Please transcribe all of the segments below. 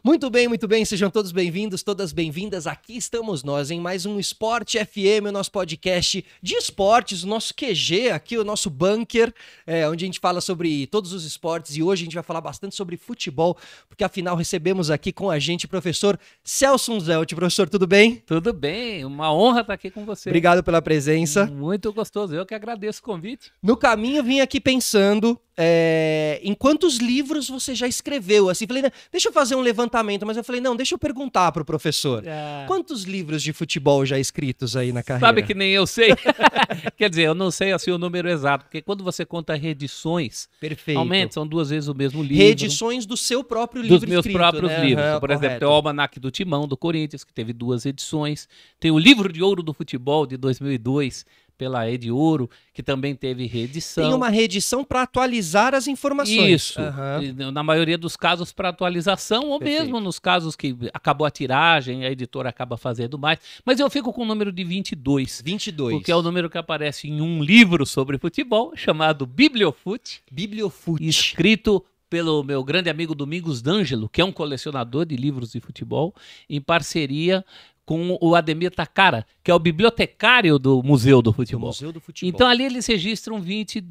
muito bem, sejam todos bem-vindos, todas bem-vindas. Aqui estamos nós em mais um Esporte FM, o nosso podcast de esportes, o nosso QG aqui, o nosso bunker, onde a gente fala sobre todos os esportes e hoje a gente vai falar bastante sobre futebol, porque afinal recebemos aqui com a gente o professor Celso Unzelt. Professor, tudo bem? Tudo bem, uma honra estar aqui com você. Obrigado pela presença. Muito gostoso, eu que agradeço o convite. No caminho eu vim aqui pensando em quantos livros você já escreveu, assim, falei, deixa eu fazer um levantamento, mas eu falei, não, deixa eu perguntar pro professor, quantos livros de futebol já escritos aí na carreira? Sabe que nem eu sei, quer dizer, eu não sei assim o número exato, porque quando você conta reedições, aumenta, são 2 vezes o mesmo livro. Reedições do seu próprio livro escrito. Dos meus próprios livros, por exemplo, tem o Almanaque do Timão, do Corinthians, que teve 2 edições, tem o Livro de Ouro do Futebol, de 2002, pela Ed Ouro, que também teve reedição. Tem uma reedição para atualizar as informações. Isso, na maioria dos casos para atualização, ou mesmo nos casos que acabou a tiragem, a editora acaba fazendo mais. Mas eu fico com o número de 22. 22. Porque é o número que aparece em um livro sobre futebol, chamado Bibliofute. Bibliofute. Escrito pelo meu grande amigo Domingos D'Angelo, que é um colecionador de livros de futebol, em parceria com o Ademir Takara, que é o bibliotecário do Museu do Futebol. Então ali eles registram 20,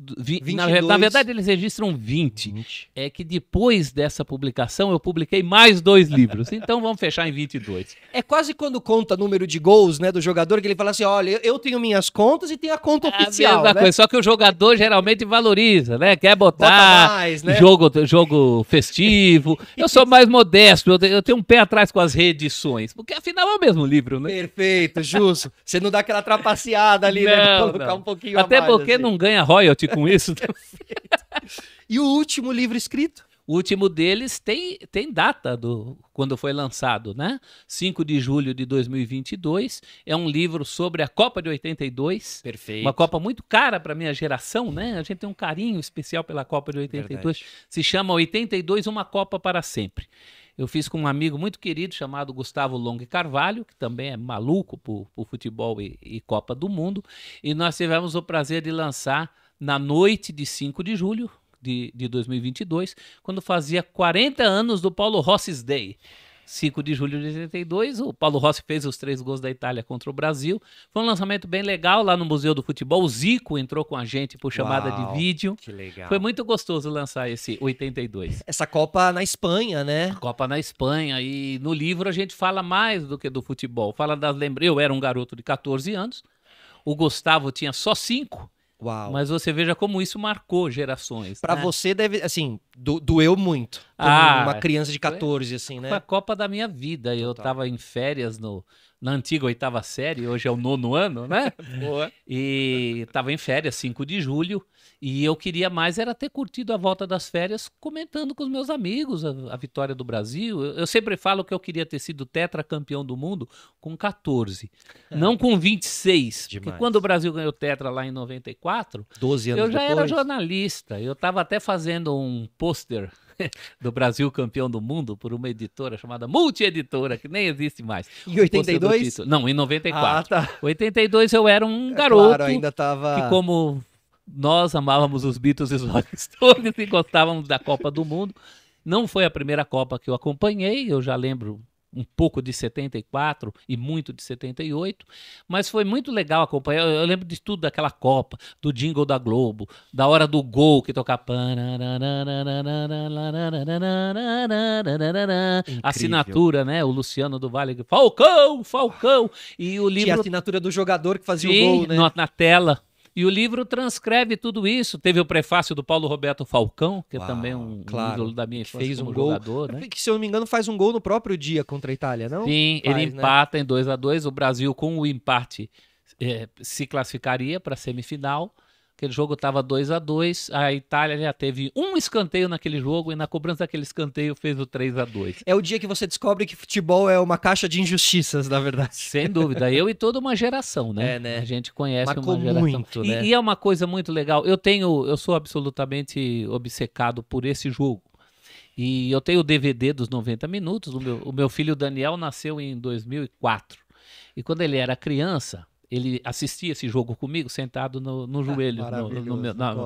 na verdade eles registram 20. É que depois dessa publicação eu publiquei mais 2 livros, então vamos fechar em 22. É quase quando conta número de gols, né, do jogador, que ele fala assim, olha, eu tenho minhas contas e tenho a conta oficial, mesma coisa, só que o jogador geralmente valoriza, né, quer botar mais, né? jogo festivo. Eu sou mais modesto, eu tenho um pé atrás com as reedições, porque afinal é o mesmo livro, né? Perfeito, justo. Você não dá aquela trapaceada ali, né? Colocar um pouquinho até a mais. Até porque assim não ganha royalty com isso. E o último livro escrito? O último deles tem data quando foi lançado, né? 5 de julho de 2022. É um livro sobre a Copa de 82. Perfeito. Uma Copa muito cara para minha geração, né? A gente tem um carinho especial pela Copa de 82. Verdade. Se chama 82, uma Copa para sempre. Eu fiz com um amigo muito querido chamado Gustavo Long Carvalho, que também é maluco por futebol e Copa do Mundo. E nós tivemos o prazer de lançar na noite de 5 de julho de 2022, quando fazia 40 anos do Paulo Rossi's Day. 5 de julho de 82, o Paulo Rossi fez os 3 gols da Itália contra o Brasil. Foi um lançamento bem legal lá no Museu do Futebol. O Zico entrou com a gente por chamada de vídeo. Que legal. Foi muito gostoso lançar esse 82. Essa Copa na Espanha, né? Copa na Espanha. E no livro a gente fala mais do que do futebol. Fala das lembranças. Eu era um garoto de 14 anos. O Gustavo tinha só 5. Uau. Mas você veja como isso marcou gerações. Pra você deve, assim, doeu muito. Como uma criança de 14, assim, né? Foi a Copa da minha vida. Total. Eu tava em férias na antiga 8ª série, hoje é o 9º ano, né? Boa. E tava em férias, 5 de julho, e eu queria mais era ter curtido a volta das férias comentando com os meus amigos a vitória do Brasil. Eu sempre falo que eu queria ter sido tetracampeão do mundo com 14, não com 26. Demais. Porque quando o Brasil ganhou tetra lá em 94, 12 anos eu já depois. era jornalista, eu tava até fazendo um pôster do Brasil campeão do mundo por uma editora chamada Multieditora, que nem existe mais. Em 82? Não, em 94. Ah, tá. 82 eu era um garoto, claro, ainda tava... que como nós amávamos os Beatles e os Rolling Stones e gostávamos da Copa do Mundo, não foi a primeira Copa que eu acompanhei, eu já lembro um pouco de 74 e muito de 78, mas foi muito legal acompanhar. Eu lembro de tudo daquela Copa, do jingle da Globo, da hora do gol que tocava a assinatura, né? O Luciano do Vale, Falcão, Falcão, e o livro tinha a assinatura do jogador que fazia o gol, né? Na tela. E o livro transcreve tudo isso. Teve o prefácio do Paulo Roberto Falcão, que é também um ídolo da minha infância fez como gol. Jogador. Né? Que, se eu não me engano, faz um gol no próprio dia contra a Itália, não? Sim, ele empata em 2-2. O Brasil, com o empate, se classificaria para a semifinal. Aquele jogo estava 2-2, a Itália já teve um escanteio naquele jogo e na cobrança daquele escanteio fez o 3-2. É o dia que você descobre que futebol é uma caixa de injustiças, na verdade. Sem dúvida, eu e toda uma geração, né? né? A gente conhece marcou uma geração. Muito, né? E é uma coisa muito legal, eu sou absolutamente obcecado por esse jogo. E eu tenho o DVD dos 90 minutos, o meu filho Daniel nasceu em 2004. E quando ele era criança, ele assistia esse jogo comigo, sentado no joelho,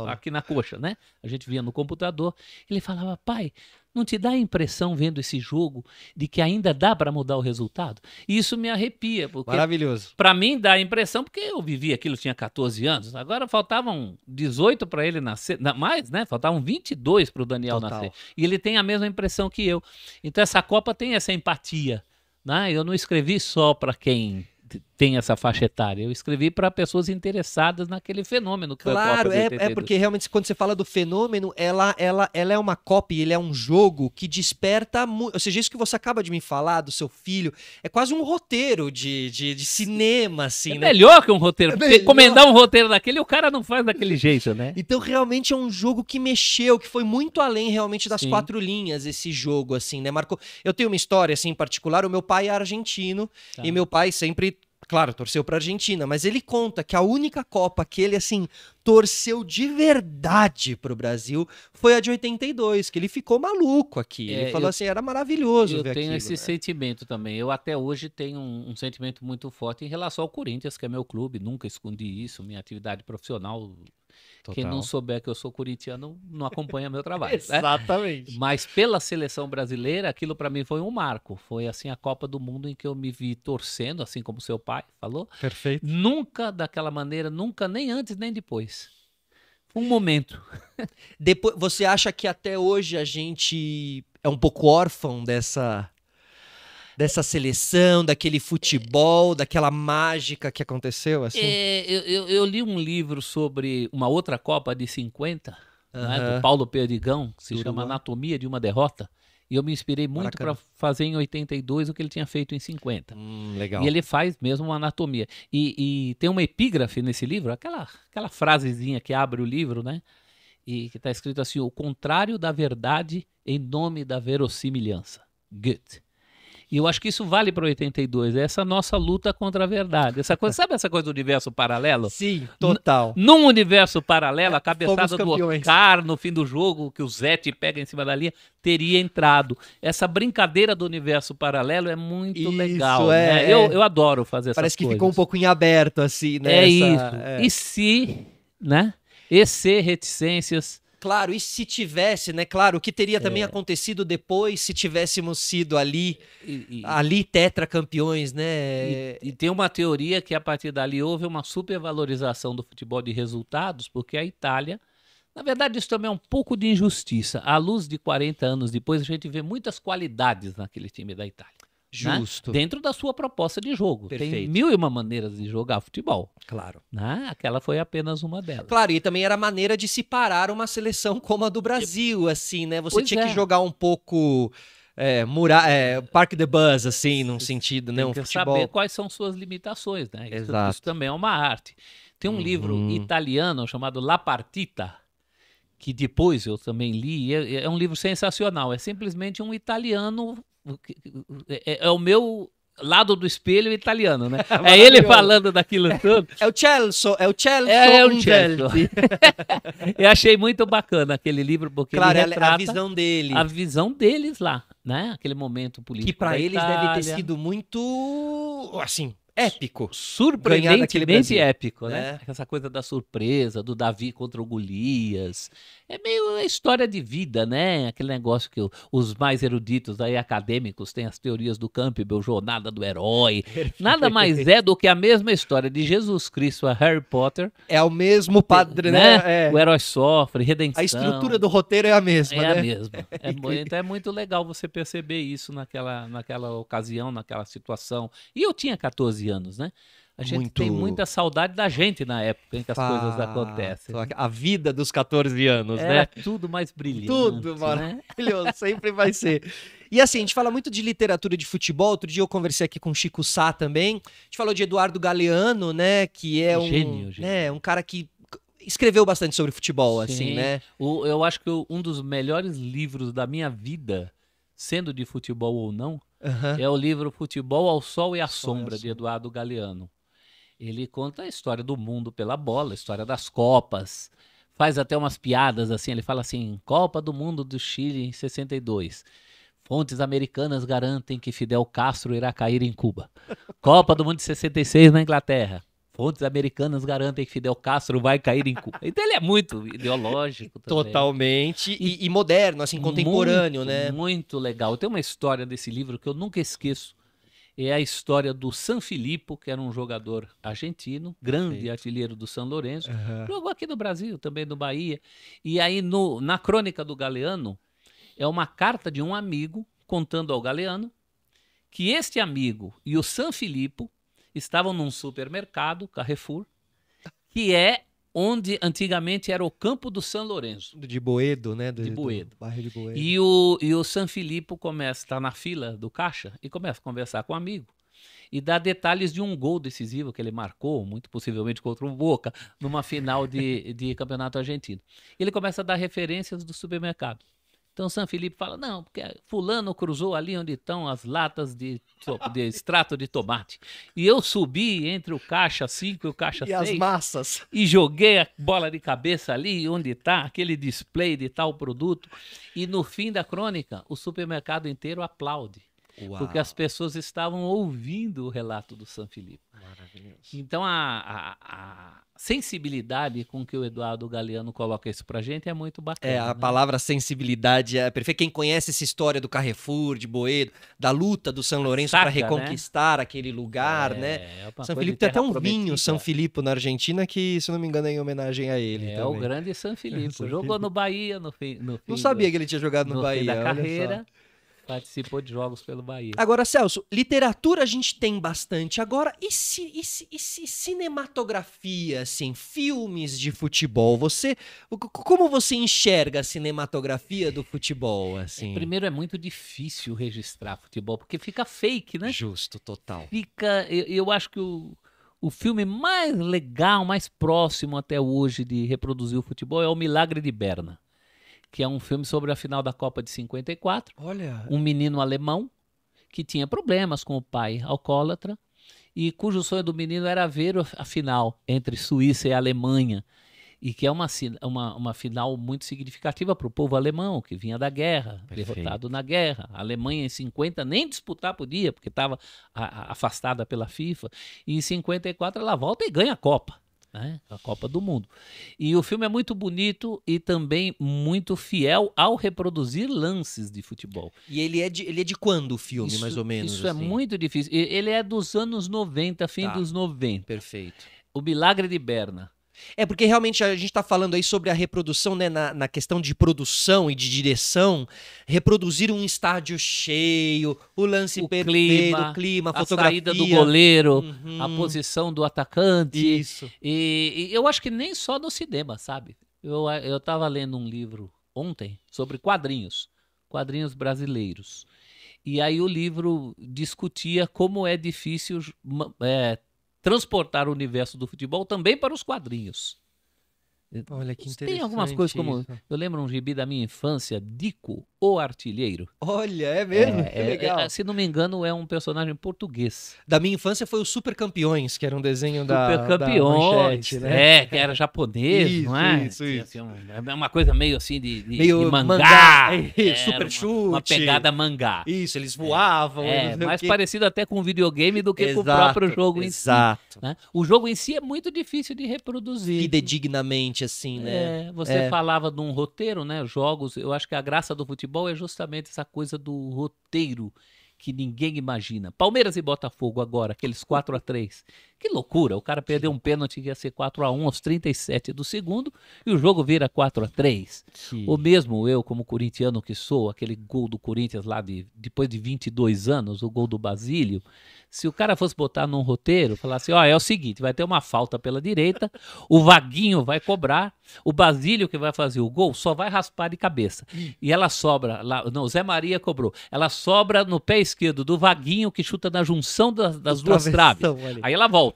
aqui na coxa, né? A gente via no computador. Ele falava, pai, Não te dá a impressão, vendo esse jogo, de que ainda dá para mudar o resultado? E isso me arrepia, porque Maravilhoso. para mim dá a impressão, porque eu vivi aquilo, tinha 14 anos, agora faltavam 18 para ele nascer, mais, né? Faltavam 22 para o Daniel nascer. E ele tem a mesma impressão que eu. Então essa Copa tem essa empatia, né? Eu não escrevi só para quem tem essa faixa etária. Eu escrevi para pessoas interessadas naquele fenômeno que claro, foi a Copa de 82. porque realmente quando você fala do fenômeno, ela é uma Copa e ele é um jogo que desperta muito. Ou seja, isso que você acaba de me falar do seu filho, é quase um roteiro de cinema, assim, né? Melhor que um roteiro. Porque encomendar um roteiro daquele, o cara não faz daquele jeito, né? Então realmente é um jogo que mexeu, que foi muito além realmente das 4 linhas, esse jogo, assim, né? Marcou. Eu tenho uma história, assim, em particular, o meu pai é argentino, e meu pai sempre... Claro, torceu pra Argentina, mas ele conta que a única Copa que ele, assim, torceu de verdade pro Brasil foi a de 82, que ele ficou maluco aqui. Ele falou assim, era maravilhoso ver aquilo. Eu tenho esse sentimento também. Eu até hoje tenho um sentimento muito forte em relação ao Corinthians, que é meu clube. Nunca escondi isso, minha atividade profissional. Total. Quem não souber que eu sou corintiano não acompanha meu trabalho. Exatamente. Né? Mas pela seleção brasileira, aquilo para mim foi um marco. Foi assim a Copa do Mundo em que eu me vi torcendo, assim como seu pai falou. Perfeito. Nunca daquela maneira, nunca, nem antes nem depois. Um momento. Depois, você acha que até hoje a gente é um pouco órfão dessa seleção, daquele futebol, daquela mágica que aconteceu, assim? Eu li um livro sobre uma outra Copa de 50, né, do Paulo Perdigão, que se chama Anatomia de uma Derrota, e eu me inspirei muito para fazer em 82 o que ele tinha feito em 50. Legal. E ele faz mesmo uma anatomia. E tem uma epígrafe nesse livro, aquela frasezinha que abre o livro, né? E que está escrito assim, o contrário da verdade em nome da verossimilhança. Goethe. E eu acho que isso vale para 82, é essa nossa luta contra a verdade. Essa coisa, sabe essa coisa do universo paralelo? Sim, total. Num universo paralelo, a cabeçada do Oscar no fim do jogo, que o Zete pega em cima da linha, teria entrado. Essa brincadeira do universo paralelo é muito legal. Né? Eu adoro fazer essas coisas. Parece que ficou um pouco em aberto, assim, né? Isso. E se, né? E se reticências... Claro, e se tivesse, né? Claro, o que teria também acontecido depois se tivéssemos sido ali tetracampeões, né? E tem uma teoria que a partir dali houve uma supervalorização do futebol de resultados, porque a Itália, na verdade isso também é um pouco de injustiça. À luz de 40 anos depois, a gente vê muitas qualidades naquele time da Itália. Justo. Né? Dentro da sua proposta de jogo. Perfeito. Tem 1001 maneiras de jogar futebol. Claro. Né? Aquela foi apenas uma delas. Claro, e também era maneira de se parar uma seleção como a do Brasil, assim, né? Você tinha que jogar um pouco Park the Bus, assim, num sentido, né? Um futebol. Saber quais são suas limitações, né? Exato. Isso também é uma arte. Tem um livro italiano chamado La Partita, que depois eu também li, é um livro sensacional. É simplesmente um italiano... É o meu lado do espelho italiano, né? É ele falando daquilo tudo. É o Celso. Eu achei muito bacana aquele livro, porque ele retrata a visão dele. A visão deles lá, né? Aquele momento político. Que para eles deve ter sido muito, assim, épico. Surpreendentemente épico, né? Essa coisa da surpresa, do Davi contra o Golias. É meio a história de vida, né? Aquele negócio que os mais eruditos aí, acadêmicos, têm as teorias do Campbell, jornada do herói. Nada mais é do que a mesma história de Jesus Cristo a Harry Potter. É o mesmo padre, né? O herói sofre, redenção. A estrutura do roteiro é a mesma, né? É a mesma. Então é muito legal você perceber isso naquela ocasião, naquela situação. E eu tinha 14 anos, né? A gente tem muita saudade da gente na época em que as coisas acontecem. A vida dos 14 anos, né? Tudo mais brilhante. Tudo maravilhoso, né? Sempre vai ser. E assim, a gente fala muito de literatura de futebol. Outro dia eu conversei aqui com o Chico Sá também. A gente falou de Eduardo Galeano, né? Que é gênio. Um cara que escreveu bastante sobre futebol, Sim. assim, né? Eu acho que um dos melhores livros da minha vida, sendo de futebol ou não, é o livro Futebol ao Sol e à Sombra, de Eduardo Galeano. Ele conta a história do mundo pela bola, a história das Copas, faz até umas piadas assim, ele fala assim, Copa do Mundo do Chile em 62, fontes americanas garantem que Fidel Castro irá cair em Cuba. Copa do Mundo de 66 na Inglaterra, Fontes americanas garantem que Fidel Castro vai cair em Cuba. Então ele é muito ideológico também. Totalmente. E moderno, assim, contemporâneo, muito, né? Muito legal. Tem uma história desse livro que eu nunca esqueço. É a história do Sanfilippo, que era um jogador argentino, grande artilheiro do São Lourenço. Jogou aqui no Brasil, também no Bahia. E aí, na crônica do Galeano, é uma carta de um amigo contando ao Galeano que este amigo e o Sanfilippo estavam num supermercado, Carrefour, que é onde antigamente era o campo do São Lourenço. De Boedo, né? De Boedo. Do bairro de Boedo. E o Sanfilippo está na fila do caixa e começa a conversar com um amigo. E dá detalhes de um gol decisivo que ele marcou, muito possivelmente contra o Boca, numa final de campeonato argentino. Ele começa a dar referências do supermercado. Então o Sanfilippo fala, não, porque fulano cruzou ali onde estão as latas de extrato de tomate. E eu subi entre o caixa 5 e o caixa 6. E as massas. E joguei a bola de cabeça ali onde está aquele display de tal produto. E no fim da crônica, o supermercado inteiro aplaude. Uau. Porque as pessoas estavam ouvindo o relato do Sanfilippo. Maravilhoso. Então a sensibilidade com que o Eduardo Galeano coloca isso pra gente é muito bacana. A palavra sensibilidade é perfeita. Quem conhece essa história do Carrefour, de Boedo, da luta do São Lourenço para reconquistar aquele lugar, né? São Filipe tem até um vinho, São Filipe, na Argentina, que, se não me engano, é em homenagem a ele. É também. O grande São Filipe. Jogou no Bahia no fim. Não sabia que ele tinha jogado no Bahia. Fim da carreira. Participou de jogos pelo Bahia. Agora, Celso, literatura a gente tem bastante. Agora, e cinematografia, assim, filmes de futebol? Como você enxerga a cinematografia do futebol, assim? Primeiro, é muito difícil registrar futebol, porque fica fake, né? Justo, total. Eu acho que o filme mais legal, mais próximo até hoje de reproduzir o futebol é O Milagre de Berna, que é um filme sobre a final da Copa de 54. Olha. Um menino alemão que tinha problemas com o pai alcoólatra e cujo sonho do menino era ver a final entre Suíça e Alemanha, e que é uma final muito significativa para o povo alemão, que vinha da guerra, derrotado na guerra. A Alemanha em 50 nem disputar podia, porque estava afastada pela FIFA, e em 54 ela volta e ganha a Copa. Né? A Copa do Mundo. E o filme é muito bonito e também muito fiel ao reproduzir lances de futebol. E ele é de quando o filme, mais ou menos? Isso assim? É muito difícil. Ele é dos anos 90, fim dos 90. Perfeito. O Milagre de Berna. É porque realmente a gente está falando aí sobre a reprodução, né, na questão de produção e de direção, reproduzir um estádio cheio, o lance perfeito, o clima, a fotografia. Saída do goleiro, a posição do atacante. Isso. E eu acho que nem só no cinema, sabe? Eu estava lendo um livro ontem sobre quadrinhos brasileiros. E aí o livro discutia como é difícil transportar o universo do futebol também para os quadrinhos. Olha que interessante. Tem algumas coisas como... Eu lembro um gibi da minha infância, Dico, o Artilheiro. Olha, é mesmo? Que legal. Se não me engano, é um personagem português. Da minha infância foi o Super Campeões, que era um desenho da Manchete, né? Que era japonês, isso, não é? Isso. É uma coisa meio assim de mangá. Super chute. Uma pegada mangá. Isso, eles voavam. Mais parecido até com videogame do que com o próprio jogo em si. Exato. Né? O jogo em si é muito difícil de reproduzir. Fidedignamente, assim, né? Você falava de um roteiro, né? Jogos, eu acho que a graça do futebol é justamente essa coisa do roteiro que ninguém imagina. Palmeiras e Botafogo agora, aqueles 4-3. Que loucura, o cara perdeu um pênalti que ia ser 4-1 aos 37 do segundo e o jogo vira 4-3. Ou mesmo eu, como corintiano que sou, aquele gol do Corinthians lá depois de 22 anos, o gol do Basílio, se o cara fosse botar num roteiro, falar assim, é o seguinte, vai ter uma falta pela direita, o Vaguinho vai cobrar, o Basílio que vai fazer o gol só vai raspar de cabeça. E ela sobra, o Zé Maria cobrou, ela sobra no pé esquerdo do Vaguinho que chuta na junção das duas traves. Aí ela volta.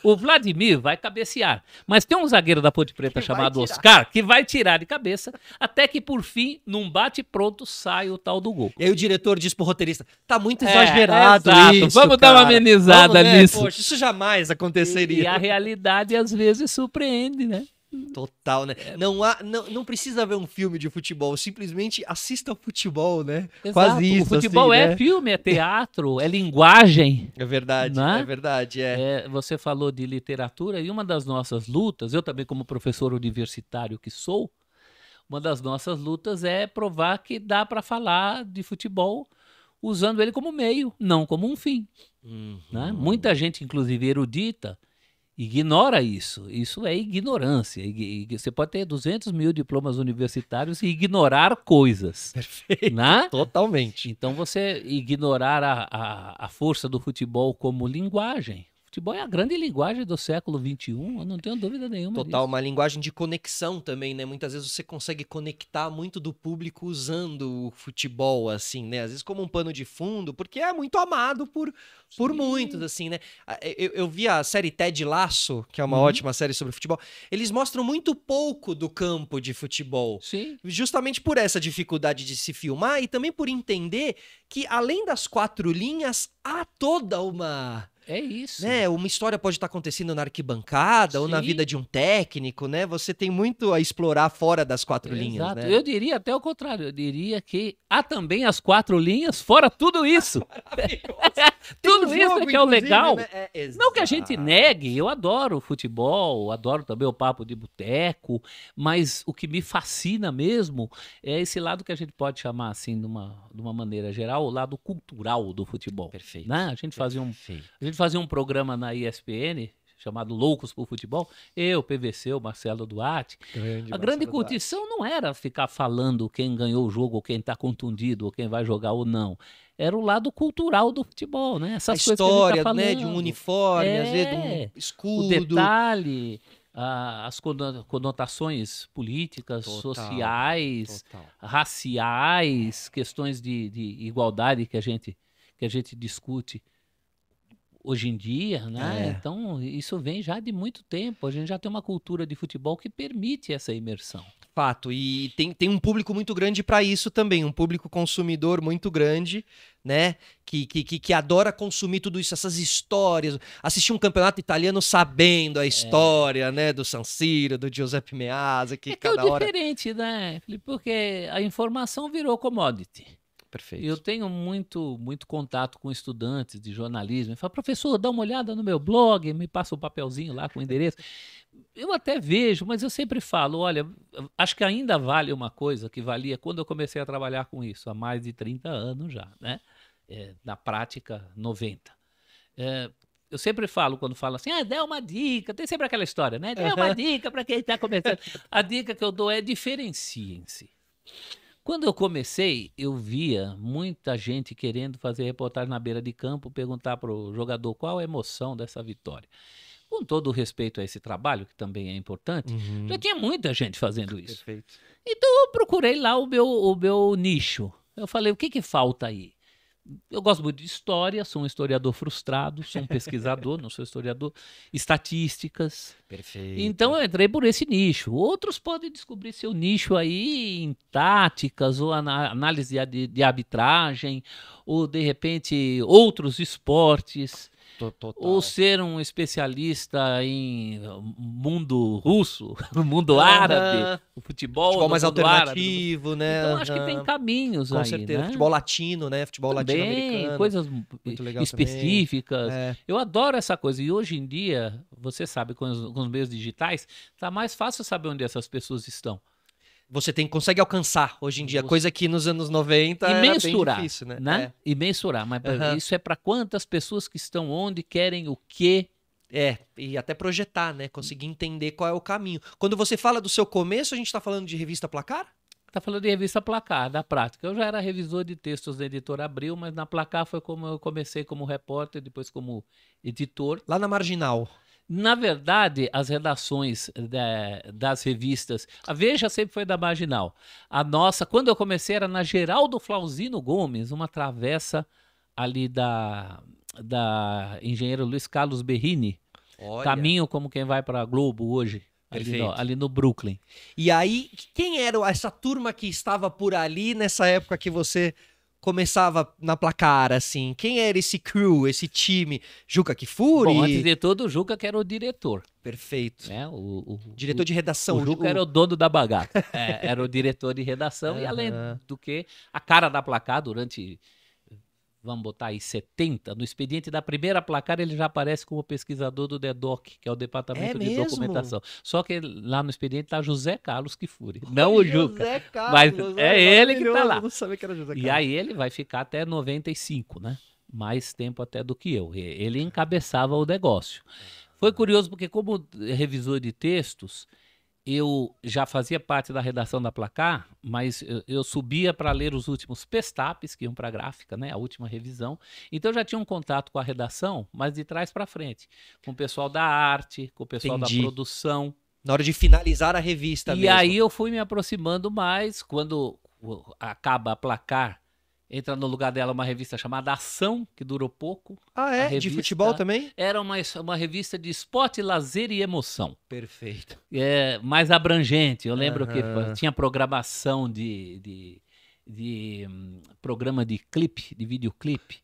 O Vladimir vai cabecear, mas tem um zagueiro da Ponte Preta chamado Oscar que vai tirar de cabeça, até que por fim, num bate-pronto, sai o tal do gol. E aí o diretor diz pro roteirista, tá muito exagerado isso, vamos dar uma amenizada nisso. Poxa, isso jamais aconteceria. E a realidade às vezes surpreende, né? Total, né? Não precisa ver um filme de futebol, simplesmente assista ao futebol, né? Exato. Quase isso. O futebol assim, é né? filme, é teatro, é linguagem. É verdade, Né? é verdade. Você falou de literatura e uma das nossas lutas, eu também como professor universitário que sou, uma das nossas lutas é provar que dá para falar de futebol usando ele como meio, não como um fim. Né? Muita gente, inclusive erudita, ignora isso. Isso é ignorância. Você pode ter 200 mil diplomas universitários e ignorar coisas. Perfeito. Né? Totalmente. Então você ignorar a força do futebol como linguagem. O futebol é a grande linguagem do século XXI, eu não tenho dúvida nenhuma Total, disso. uma linguagem de conexão também, né? Muitas vezes você consegue conectar muito do público usando o futebol, assim, né? Às vezes como um pano de fundo, porque é muito amado por muitos, assim, né? Eu vi a série Ted Lasso, que é uma ótima série sobre futebol. Eles mostram muito pouco do campo de futebol. Sim. Justamente por essa dificuldade de se filmar e também por entender que, além das 4 linhas, há toda uma... É isso. Né? Uma história pode estar acontecendo na arquibancada ou na Sim. vida de um técnico, né? Você tem muito a explorar fora das 4 linhas, Exato. né? Eu diria até o contrário. Eu diria que há também as 4 linhas fora tudo isso. Tudo um isso jogo, que é o inclusive, legal. né? Não que a gente negue, eu adoro futebol, adoro também o papo de boteco, mas o que me fascina mesmo é esse lado que a gente pode chamar assim, de uma maneira geral, o lado cultural do futebol. Perfeito. Né? A gente fazia um programa na ESPN chamado Loucos por Futebol, eu, PVC, o Marcelo Duarte. A grande curtição não era ficar falando quem ganhou o jogo, ou quem está contundido, ou quem vai jogar ou não. Era o lado cultural do futebol, né? Essas a coisas história, que a gente tá né? falando. De um uniforme, às vezes de um escudo. O detalhe, as conotações políticas, Total, sociais, total. raciais, questões de igualdade que a gente discute hoje em dia, né? Então, isso vem já de muito tempo. A gente já tem uma cultura de futebol que permite essa imersão. Fato. E tem um público muito grande para isso também, um público consumidor muito grande, né? Que adora consumir tudo isso, essas histórias, assistir um campeonato italiano sabendo a história, né? Do San Siro, do Giuseppe Meazza, que cada hora... diferente, né, Felipe? Porque a informação virou commodity. Perfeito. Eu tenho muito contato com estudantes de jornalismo. Fala, professor, dá uma olhada no meu blog, me passa um papelzinho lá com o endereço. Eu até vejo, mas eu sempre falo, olha, acho que ainda vale uma coisa que valia quando eu comecei a trabalhar com isso, há mais de 30 anos já, né? Na prática, 90. Eu sempre falo, quando falo assim, dê uma dica, tem sempre aquela história, né? Dê uma dica para quem está começando. A dica que eu dou é diferenciem-se. Quando eu comecei, eu via muita gente querendo fazer reportagem na beira de campo, perguntar para o jogador qual a emoção dessa vitória. Com todo o respeito a esse trabalho, que também é importante, já tinha muita gente fazendo isso. Perfeito. Então eu procurei lá o meu nicho. Eu falei, o que falta aí? Eu gosto muito de história, sou um historiador frustrado, sou um pesquisador, não sou historiador. Estatísticas. Perfeito. Então eu entrei por esse nicho. Outros podem descobrir seu nicho aí em táticas, ou análise de arbitragem, ou de repente outros esportes. Total. Ou ser um especialista em mundo russo, mundo árabe, o futebol mais alternativo, árabe. né? Então acho que tem caminhos Com aí, certeza. né? Futebol latino, né? Futebol latino-americano. Coisas muito legal específicas. Eu adoro essa coisa. E hoje em dia, você sabe, com os meios digitais, tá mais fácil saber onde essas pessoas estão. Você consegue alcançar hoje em dia, coisa que nos anos 90 e era mensurar, bem difícil, né? E mensurar, mas isso é para quantas pessoas que estão onde, querem o quê. E até projetar, né? Conseguir entender qual é o caminho. Quando você fala do seu começo, a gente tá falando de revista Placar? Tá falando de revista Placar, da prática. Eu já era revisor de textos da editora Abril, mas na Placar foi como eu comecei como repórter, depois como editor. Lá na Marginal. Na verdade, as redações das revistas, a Veja sempre foi da Marginal. A nossa, quando eu comecei, era na Geraldo Flauzino Gomes, uma travessa ali da engenheiro Luiz Carlos Berrini. Olha. Caminho como quem vai para a Globo hoje, ali no Brooklyn. E aí, quem era essa turma que estava por ali nessa época que você começava na Placar, assim? Quem era esse crew, esse time? Juca Kfouri? Bom, antes de tudo, o Juca que era o diretor. Perfeito. Né? Diretor de redação. O Juca era o dono da bagaça. Era o diretor de redação e além do que, a cara da Placar durante... Vamos botar aí 70, no expediente da primeira Placar ele já aparece como pesquisador do DEDOC, que é o Departamento de Documentação. Só que lá no expediente tá José Carlos Kfouri, não o Juca. José Carlos, mas é ele que tá lá. Eu não sabia que era José Carlos. E aí ele vai ficar até 95, né? Mais tempo até do que eu. Ele encabeçava o negócio. Foi curioso porque como revisor de textos, eu já fazia parte da redação da Placar, mas eu subia para ler os últimos pestapes que iam para a gráfica, né, a última revisão. Então eu já tinha um contato com a redação, mas de trás para frente, com o pessoal da arte, com o pessoal da produção. Na hora de finalizar a revista mesmo. E aí eu fui me aproximando mais, quando acaba a Placar, entra no lugar dela uma revista chamada Ação, que durou pouco. Ah, é? De futebol também? Era uma revista de esporte, lazer e emoção. Perfeito. Mais abrangente. Eu lembro que tinha programação de programa de clipe, de videoclipe.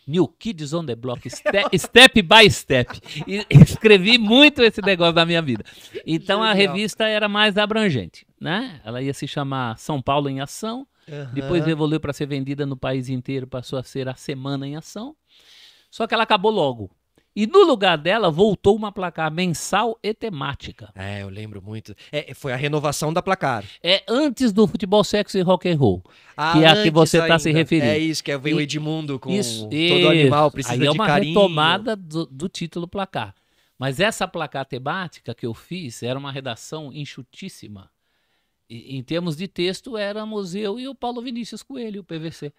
New Kids on the Block, step by Step. E escrevi muito esse negócio da minha vida. Então Genial. A revista era mais abrangente, né? Ela ia se chamar São Paulo em Ação. Depois evoluiu para ser vendida no país inteiro, passou a ser a Semana em Ação. Só que ela acabou logo. E no lugar dela voltou uma Placar mensal e temática. Eu lembro muito. Foi a renovação da Placar. Antes do Futebol, Sexo e Rock and Roll. Que é a que você está se referindo. É isso, que veio o Edmundo com todo animal precisa de carinho. Aí é uma retomada do título Placar. Mas essa Placar temática que eu fiz era uma redação enxutíssima. Em termos de texto, éramos eu e o Paulo Vinícius Coelho, o PVC.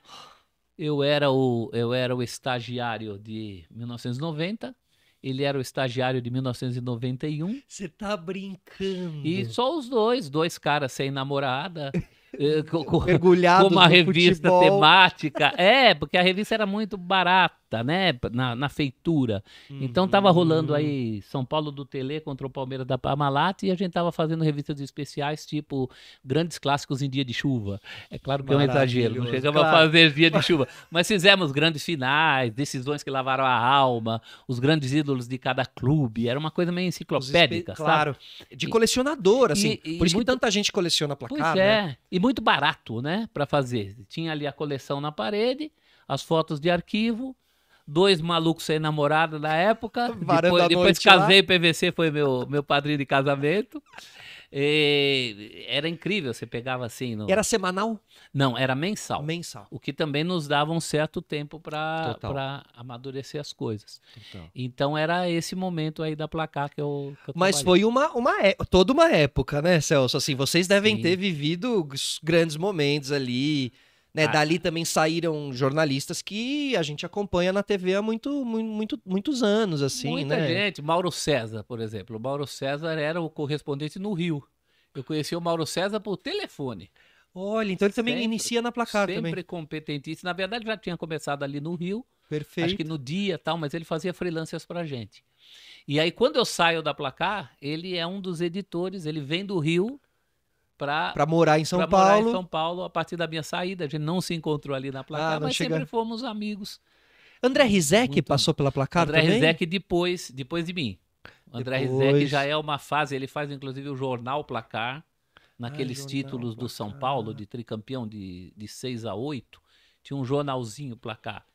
Eu era o estagiário de 1990, ele era o estagiário de 1991. Você tá brincando. E só os dois caras sem namorada, mergulhados com uma revista futebol. Temática. Porque a revista era muito barata, né? Na feitura. Então tava rolando aí São Paulo do Tele contra o Palmeiras da Parmalat e a gente tava fazendo revistas especiais, tipo grandes clássicos em dia de chuva. É claro que é um exagero, não chegamos a fazer dia de chuva, mas fizemos grandes finais, decisões que lavaram a alma, os grandes ídolos de cada clube. Era uma coisa meio enciclopédica, claro. Sabe? De colecionador, assim. Por isso muito... que tanta gente coleciona Placar, pois né? E muito barato, né, para fazer. Tinha ali a coleção na parede, as fotos de arquivo, 2 malucos sem namorada na época. Depois casei, lá. PVC foi meu padrinho de casamento. Era incrível, você pegava assim... Era semanal? Não, era mensal. Mensal. O que também nos dava um certo tempo para amadurecer as coisas. Total. Então era esse momento aí da Placar que eu Mas foi toda uma época, né, Celso? Assim, vocês devem ter vivido grandes momentos ali... Né, dali também saíram jornalistas que a gente acompanha na TV há muitos anos, assim, Muita gente. Mauro César, por exemplo. O Mauro César era o correspondente no Rio. Eu conheci o Mauro César por telefone. Olha, então ele também inicia na Placar sempre também. Sempre competentíssimo. Na verdade, já tinha começado ali no Rio. Perfeito. Acho que no dia e tal, mas ele fazia freelancers pra gente. E aí, quando eu saio da Placar, ele é um dos editores, ele vem do Rio... Para morar em São Paulo. Morar em São Paulo a partir da minha saída. A gente não se encontrou ali na Placar, mas sempre fomos amigos. André Rizek passou pela Placar também? André Rizek depois de mim. André Rizek já é uma fase, ele faz inclusive o jornal Placar, naqueles títulos do São Paulo, de tricampeão de 6-8, tinha um jornalzinho Placar,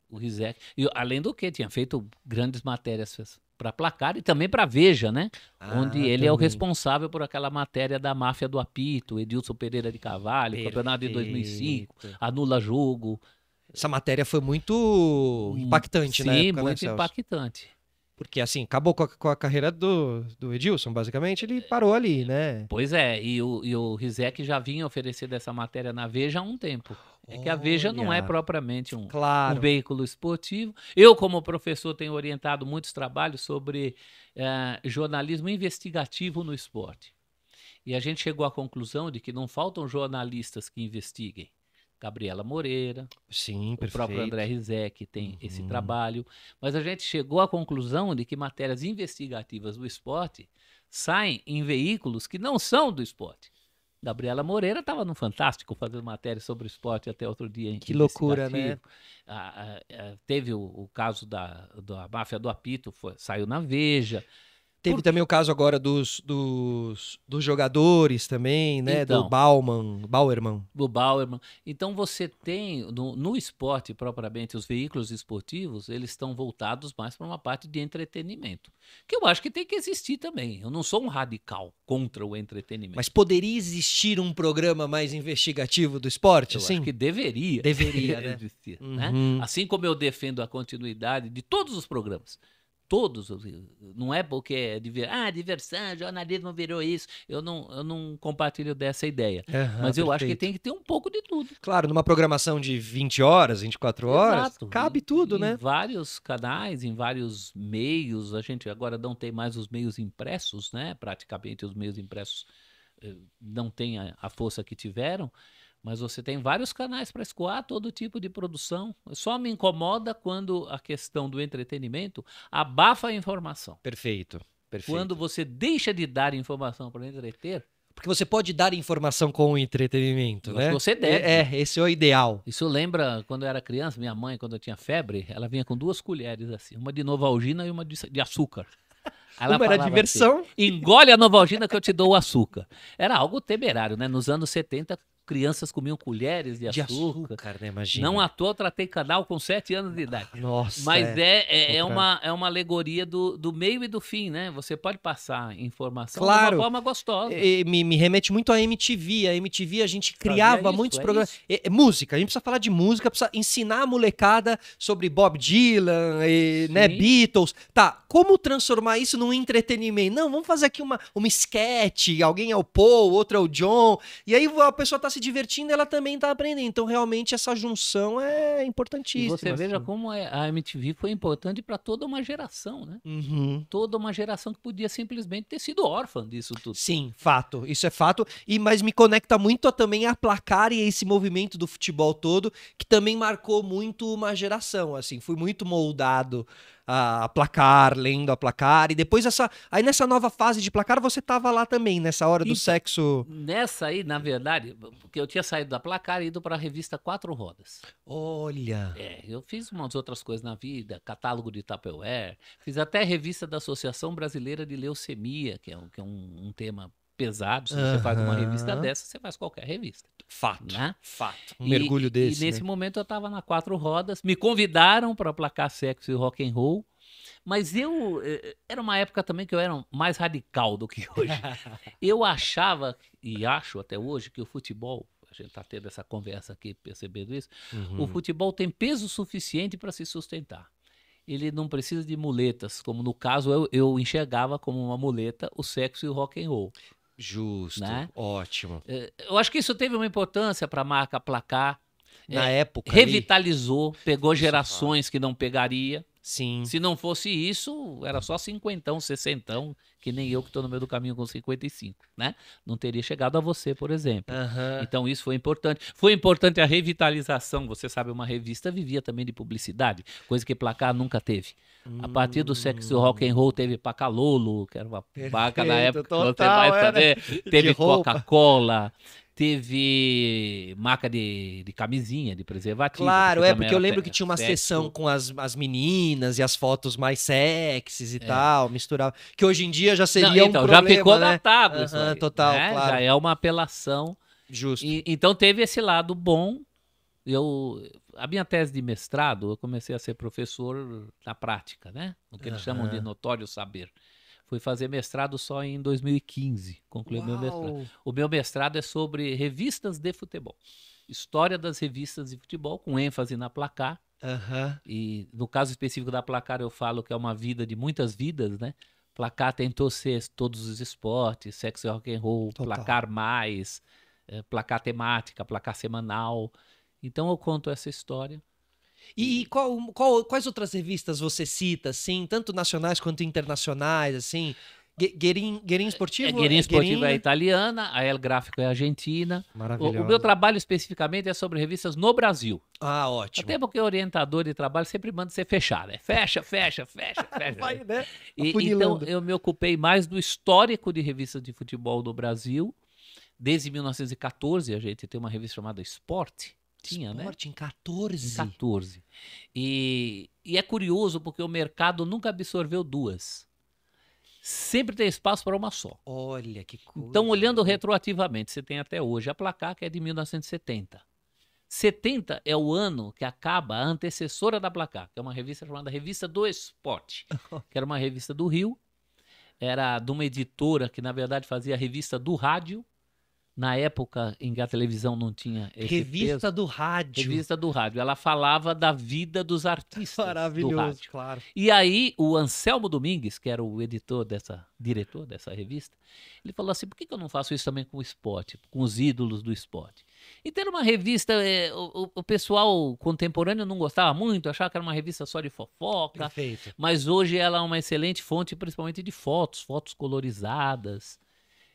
o Rizek. E, além do que, tinha feito grandes matérias para Placar e também para Veja, né? Onde ele também é o responsável por aquela matéria da máfia do apito, Edilson Pereira de Carvalho, campeonato de 2005, anula jogo. Essa matéria foi muito impactante, né? Sim, muito impactante. Porque, assim, acabou com a carreira do Edilson, basicamente, ele parou ali, né? Pois é, e o Rizek já vinha oferecer dessa matéria na Veja há um tempo. É que a Veja não é propriamente um veículo esportivo. Eu, como professor, tenho orientado muitos trabalhos sobre jornalismo investigativo no esporte. E a gente chegou à conclusão de que não faltam jornalistas que investiguem. Gabriela Moreira, sim, o próprio André Rizek tem esse trabalho, mas a gente chegou à conclusão de que matérias investigativas do esporte saem em veículos que não são do esporte. Gabriela Moreira estava no Fantástico fazendo matéria sobre esporte até outro dia. Que loucura, né? Teve o caso da máfia do apito, saiu na Veja. Teve também o caso agora dos jogadores também, né? Então, do Bauerman. Do Bauerman. Então você tem, no esporte propriamente, os veículos esportivos, eles estão voltados mais para uma parte de entretenimento. Que eu acho que tem que existir também. Eu não sou um radical contra o entretenimento. Mas poderia existir um programa mais investigativo do esporte? Eu sim? acho que deveria. Deveria, né? existir. Uhum. Né? Assim como eu defendo a continuidade de todos os programas. Todos, não é porque é diversão, jornalismo virou isso. Eu não compartilho dessa ideia. Mas eu acho que tem que ter um pouco de tudo. Claro, numa programação de 20 horas, 24 horas, Exato. cabe tudo, né? Em vários canais, em vários meios. A gente agora não tem mais os meios impressos, né? Praticamente os meios impressos não têm a força que tiveram. Mas você tem vários canais para escoar todo tipo de produção. Só me incomoda quando a questão do entretenimento abafa a informação. Perfeito. Quando você deixa de dar informação para entreter. Porque você pode dar informação com o entretenimento, né? Você deve. Esse é o ideal. Isso lembra quando eu era criança, minha mãe, quando eu tinha febre, ela vinha com 2 colheres assim, uma de Novalgina e uma de açúcar. Ela uma era diversão. Assim, engole a Novalgina que eu te dou o açúcar. Era algo temerário, né? Nos anos 70, crianças comiam colheres de açúcar, né? Imagina. Não à toa eu tratei canal com 7 anos de idade. Nossa. Mas é uma alegoria do meio e do fim, né? Você pode passar informação de uma forma gostosa. Me remete muito à MTV. A MTV a gente criava muitos programas. Música, a gente precisa falar de música, precisa ensinar a molecada sobre Bob Dylan, né? Beatles. Tá, como transformar isso num entretenimento? Não, vamos fazer aqui uma sketch, alguém é o Paul, outro é o John, e aí a pessoa tá se divertindo, ela também tá aprendendo. Então, realmente, essa junção é importantíssima. E você veja como a MTV foi importante para toda uma geração, né? Uhum. Toda uma geração que podia simplesmente ter sido órfã disso tudo. Sim, fato. Isso é fato. Mas me conecta muito também a Placar e esse movimento do futebol todo, que também marcou muito uma geração, assim. Fui muito moldado a Placar, lendo a Placar, e depois aí nessa nova fase de Placar você tava lá também, nessa hora do sexo. Nessa aí, na verdade, porque eu tinha saído da Placar e ido para a revista 4 Rodas. Olha! Eu fiz umas outras coisas na vida, catálogo de Tupperware, fiz até revista da Associação Brasileira de Leucemia, que é um tema pesado. Se você faz uma revista dessa, você faz qualquer revista. Fato, né? Fato. Um mergulho desse, E nesse momento eu estava na 4 Rodas, me convidaram para Placar Sexo e Rock and Roll, mas era uma época também que eu era mais radical do que hoje. Eu achava, e acho até hoje, que o futebol, a gente está tendo essa conversa aqui, percebendo isso, o futebol tem peso suficiente para se sustentar. Ele não precisa de muletas, como no caso eu enxergava como uma muleta o sexo e o rock and roll. Justo, né? Ótimo. Eu acho que isso teve uma importância para a marca Placar. Na época. Revitalizou, pegou gerações que não pegaria. Sim. Se não fosse isso, era só 50, 60, que nem eu que estou no meio do caminho com 55, né? Não teria chegado a você, por exemplo. Então isso foi importante. Foi importante a revitalização. Você sabe, uma revista vivia também de publicidade, coisa que Placar nunca teve. A partir do sexo rock and roll teve Pacalolo, que era uma vaca da época, total, você vai saber. Teve Coca-Cola. Teve marca de camisinha, de preservativo. Claro, porque eu lembro que tinha uma sessão com as meninas e as fotos mais sexys e tal, misturava. Que hoje em dia já seria um problema, já ficou né? datado isso aí, total, né? claro. Já é uma apelação. Justo. Então teve esse lado bom. A minha tese de mestrado, eu comecei a ser professor na prática, né? O que eles chamam de notório saber. Fui fazer mestrado só em 2015, concluí meu mestrado. O meu mestrado é sobre revistas de futebol. História das revistas de futebol, com ênfase na Placar. E no caso específico da Placar, eu falo que é uma vida de muitas vidas, né? Placar tentou ser todos os esportes, sexo e rock and roll, Placar mais, Placar temática, Placar semanal. Então eu conto essa história. E quais outras revistas você cita, assim, tanto nacionais quanto internacionais, assim? Guerin Esportivo? Guerin Esportivo é italiana, a El Gráfico é argentina. Maravilhoso. O meu trabalho especificamente é sobre revistas no Brasil. Ah, ótimo. Até porque o orientador de trabalho sempre manda você fechar, né? Fecha. Vai, né? Então eu me ocupei mais do histórico de revistas de futebol do Brasil Desde 1914 a gente tem uma revista chamada Esporte. Tinha, Esporte, né? em 14. Em 14. E é curioso porque o mercado nunca absorveu duas. Sempre tem espaço para uma só. Olha, que coisa. Então, olhando retroativamente, você tem até hoje a Placar, que é de 1970. 70 é o ano que acaba a antecessora da Placar, que é uma revista chamada Revista do Esporte, que era uma revista do Rio, era de uma editora que, na verdade, fazia a revista do rádio, na época em que a televisão não tinha esse Revista peso. do rádio. Revista do rádio. Ela falava da vida dos artistas do Maravilhoso, rádio. claro. E aí o Anselmo Domingues, que era o diretor dessa revista, ele falou assim, por que eu não faço isso também com o esporte, com os ídolos do esporte? E ter uma revista, o pessoal contemporâneo não gostava muito, achava que era uma revista só de fofoca. Perfeito. Mas hoje ela é uma excelente fonte, principalmente de fotos colorizadas.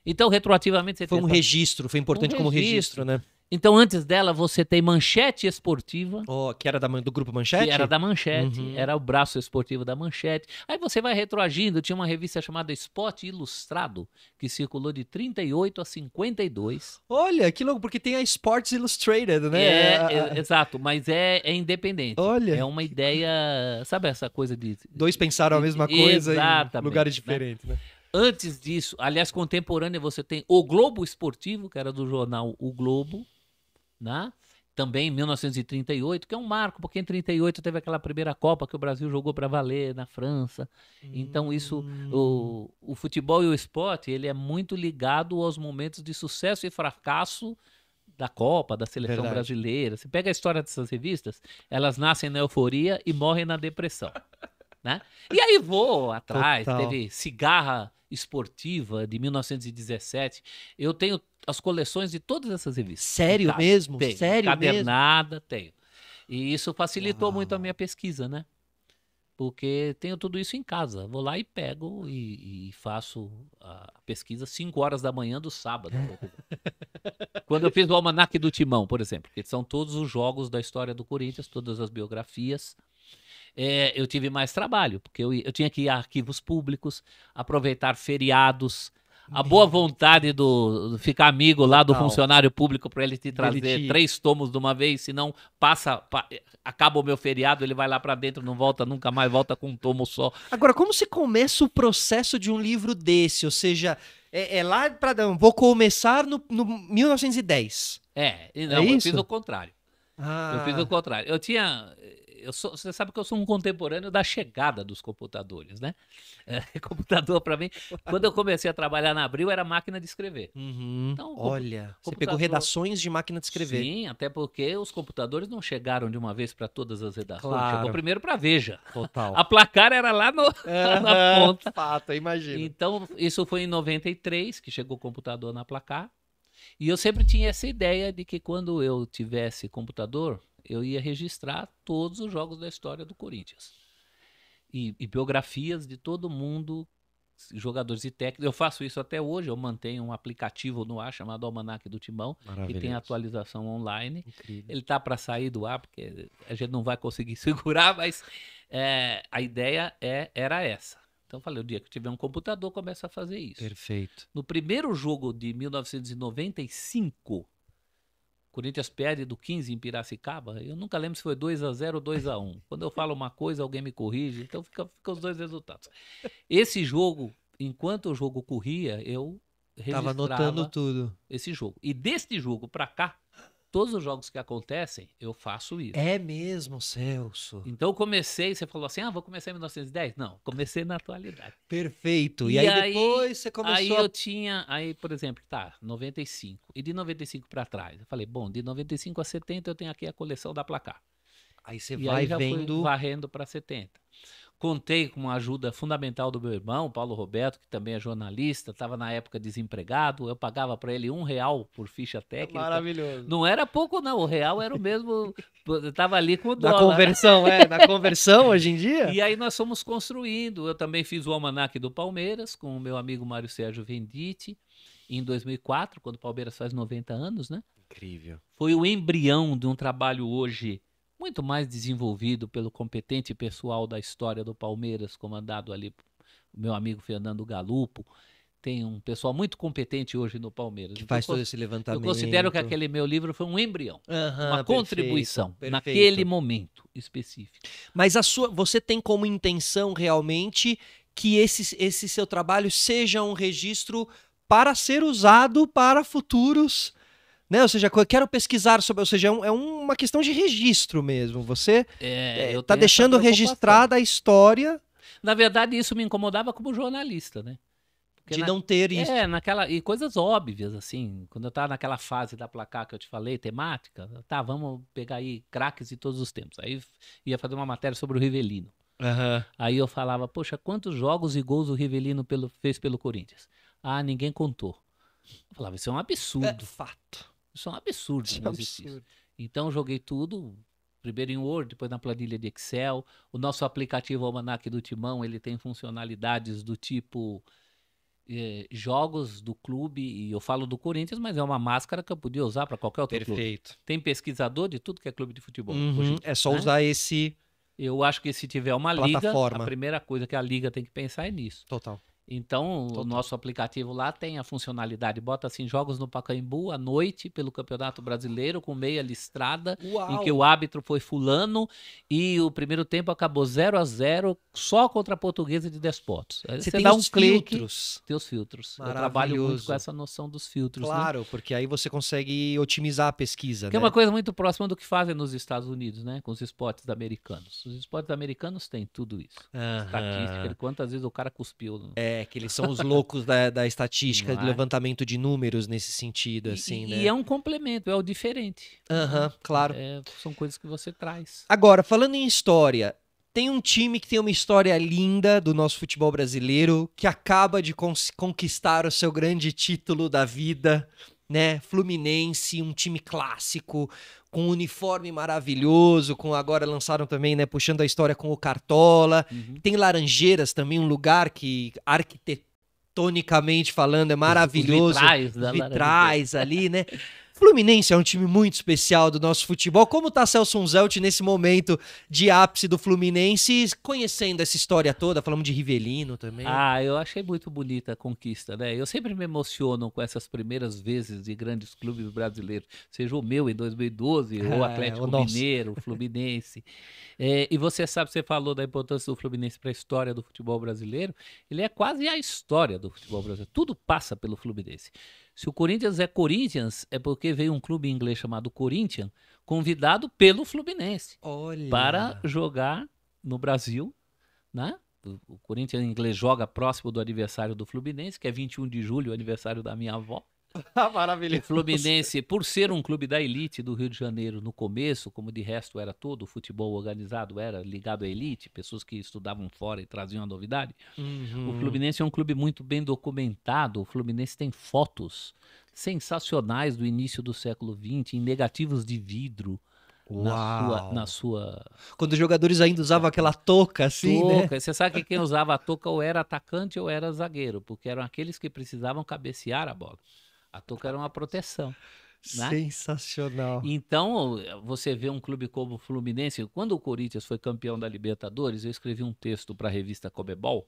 Então, retroativamente, você Foi tem um essa- registro, foi importante como registro, né? Então, antes dela, você tem Manchete Esportiva, Oh, que era do Grupo Manchete? que era da Manchete, Uhum. era o braço esportivo da Manchete. Aí você vai retroagindo, tinha uma revista chamada Esporte Ilustrado, que circulou de 38 a 52. Olha, que louco, porque tem a Sports Illustrated, né? Exato, mas é independente. Olha. É uma ideia, sabe essa coisa de... Dois pensaram a mesma coisa em Exatamente, lugares né? diferentes, né? Antes disso, aliás, contemporânea, você tem o Globo Esportivo, que era do jornal O Globo, né? Também em 1938, que é um marco, porque em 38 teve aquela primeira Copa que o Brasil jogou para valer na França. Então isso, o futebol e o esporte, ele é muito ligado aos momentos de sucesso e fracasso da Copa, da seleção Verdade. brasileira. Você pega a história dessas revistas, elas nascem na euforia e morrem na depressão, né? E aí vou atrás, Total. teve Cigarra Esportiva de 1917. Eu tenho as coleções de todas essas revistas. Sério em casa. mesmo? Tenho. Sério Cadernada, tenho. E isso facilitou Uau. muito a minha pesquisa, né? Porque tenho tudo isso em casa. Vou lá e pego e faço a pesquisa 5 horas da manhã do sábado. Quando eu fiz o Almanaque do Timão, por exemplo, que são todos os jogos da história do Corinthians, todas as biografias, eu tive mais trabalho, porque eu tinha que ir a arquivos públicos, aproveitar feriados, a boa vontade do ficar amigo lá do Total. funcionário público para ele te trazer Ele te- 3 tomos de uma vez, senão acaba o meu feriado, ele vai lá para dentro, não volta nunca mais, volta com um tomo só. Agora, como se começa o processo de um livro desse? Ou seja, é lá para... Vou começar no 1910. Não, eu isso? fiz o contrário. Eu fiz o contrário. Você sabe que eu sou um contemporâneo da chegada dos computadores, né? Computador para mim, quando eu comecei a trabalhar na Abril, era máquina de escrever. Uhum. Então, Olha, você pegou computador- redações de máquina de escrever. Sim, até porque os computadores não chegaram de uma vez para todas as redações. Claro. Chegou primeiro para Veja. Total. A Placar era lá na ponta. Fato, imagina. Então, isso foi em 93 que chegou o computador na Placar. E eu sempre tinha essa ideia de que quando eu tivesse computador, eu ia registrar todos os jogos da história do Corinthians. E biografias de todo mundo, jogadores e técnicos. Eu faço isso até hoje, eu mantenho um aplicativo no ar chamado Almanaque do Timão, que tem atualização online. Incrível. Ele tá para sair do ar, porque a gente não vai conseguir segurar, mas a ideia era essa. Então eu falei, o dia que tiver um computador, começa a fazer isso. Perfeito. No primeiro jogo de 1995, Corinthians perde do 15 em Piracicaba. Eu nunca lembro se foi 2-0 ou 2-1. Quando eu falo uma coisa, alguém me corrige. Então fica os dois resultados. Esse jogo, enquanto o jogo corria, eu Tava registrava anotando tudo. esse jogo. E deste jogo pra cá, todos os jogos que acontecem, eu faço isso. É mesmo, Celso. Então eu comecei, você falou assim, vou começar em 1910? Não, comecei na atualidade. Perfeito. E, E aí, aí- depois você começou Aí a... eu tinha, por exemplo, 95. E de 95 pra trás, eu falei, bom, de 95 a 70 eu tenho aqui a coleção da Placar. Aí você E vai aí já fui vendo... varrendo para 70. Contei com a ajuda fundamental do meu irmão, Paulo Roberto, que também é jornalista, estava na época desempregado, eu pagava para ele R$1 por ficha técnica. Maravilhoso. Não era pouco não, o real era o mesmo, estava ali com o Na dólar. conversão, na conversão hoje em dia? E aí nós fomos construindo, eu também fiz o Almanaque do Palmeiras com o meu amigo Mário Sérgio Venditti, em 2004, quando o Palmeiras faz 90 anos, né? Incrível. Foi o embrião de um trabalho hoje muito mais desenvolvido pelo competente pessoal da história do Palmeiras, comandado ali o meu amigo Fernando Galupo. Tem um pessoal muito competente hoje no Palmeiras. Que Então, faz todo esse levantamento. eu considero que aquele meu livro foi um embrião, uma perfeito, contribuição perfeito. naquele momento específico. Mas você tem como intenção realmente que esse seu trabalho seja um registro para ser usado para futuros, né? Ou seja, eu quero pesquisar sobre, ou seja, é uma questão de registro mesmo. Você Eu está tenho deixando essa preocupação. registrada a história Na verdade, isso me incomodava como jornalista, né? Porque de não ter isso. E coisas óbvias, assim, quando eu tava naquela fase da placar que eu te falei, temática, tá, vamos pegar aí craques de todos os tempos. Aí ia fazer uma matéria sobre o Rivelino. Uhum. Aí eu falava, poxa, quantos jogos e gols o Rivelino fez pelo Corinthians? Ah, ninguém contou. Eu falava, isso é um absurdo. Fato. Isso é um absurdo. Isso é não um existe isso. absurdo. Então eu joguei tudo, primeiro em Word, depois na planilha de Excel. O nosso aplicativo Almanac do Timão, ele tem funcionalidades do tipo jogos do clube, e eu falo do Corinthians, mas é uma máscara que eu podia usar para qualquer outro clube. Perfeito. Tem pesquisador de tudo que é clube de futebol. Uhum. É só né? usar esse Eu acho que se tiver uma liga, plataforma. a primeira coisa que a liga tem que pensar é nisso. Total. Então, o nosso aplicativo lá tem a funcionalidade, bota assim, jogos no Pacaembu à noite pelo Campeonato Brasileiro, com meia listrada, Uau. em que o árbitro foi fulano, e o primeiro tempo acabou 0-0, só contra a Portuguesa de Despotos. Aí Você você tem dá os um clique, filtros. tem os filtros. Eu Maravilhoso. trabalho muito com essa noção dos filtros. Claro, né? porque aí você consegue otimizar a pesquisa, Que é né? uma coisa muito próxima do que fazem nos Estados Unidos, né? Com os esportes americanos. Os esportes americanos têm tudo isso. Estatística, de quantas vezes o cara cuspiu. Que eles são os loucos da estatística, Não do é? levantamento de números nesse sentido, assim, né? E é um complemento, é o diferente. Claro. São coisas que você traz. Agora, falando em história, tem um time que tem uma história linda do nosso futebol brasileiro, que acaba de conquistar o seu grande título da vida, né? Fluminense, um time clássico, com um uniforme maravilhoso, agora lançaram também, né, puxando a história com o Cartola. Tem Laranjeiras também, um lugar que arquitetonicamente falando é maravilhoso. Os vitrais ali, né? Fluminense é um time muito especial do nosso futebol. Como tá Celso Zelt nesse momento de ápice do Fluminense, conhecendo essa história toda? Falamos de Rivelino também. Eu achei muito bonita a conquista, né? Eu sempre me emociono com essas primeiras vezes de grandes clubes brasileiros, seja o meu em 2012, o Atlético Mineiro, o Fluminense. E você sabe, você falou da importância do Fluminense para a história do futebol brasileiro. Ele é quase a história do futebol brasileiro. Tudo passa pelo Fluminense. Se o Corinthians é Corinthians, é porque veio um clube inglês chamado Corinthians, convidado pelo Fluminense para jogar no Brasil, né? O Corinthians inglês joga próximo do aniversário do Fluminense, que é 21 de julho, o aniversário da minha avó. Maravilhoso. O Fluminense, por ser um clube da elite do Rio de Janeiro no começo, como de resto era todo, o futebol organizado era ligado à elite, pessoas que estudavam fora e traziam a novidade. O Fluminense é um clube muito bem documentado, o Fluminense tem fotos sensacionais do início do século XX, em negativos de vidro. Na sua... Quando os jogadores ainda usavam aquela touca assim, né? Você sabe que quem usava a touca ou era atacante ou era zagueiro, porque eram aqueles que precisavam cabecear a bola. A touca era uma proteção. Né? Sensacional. Então, você vê um clube como o Fluminense. Quando o Corinthians foi campeão da Libertadores, eu escrevi um texto para a revista Comebol,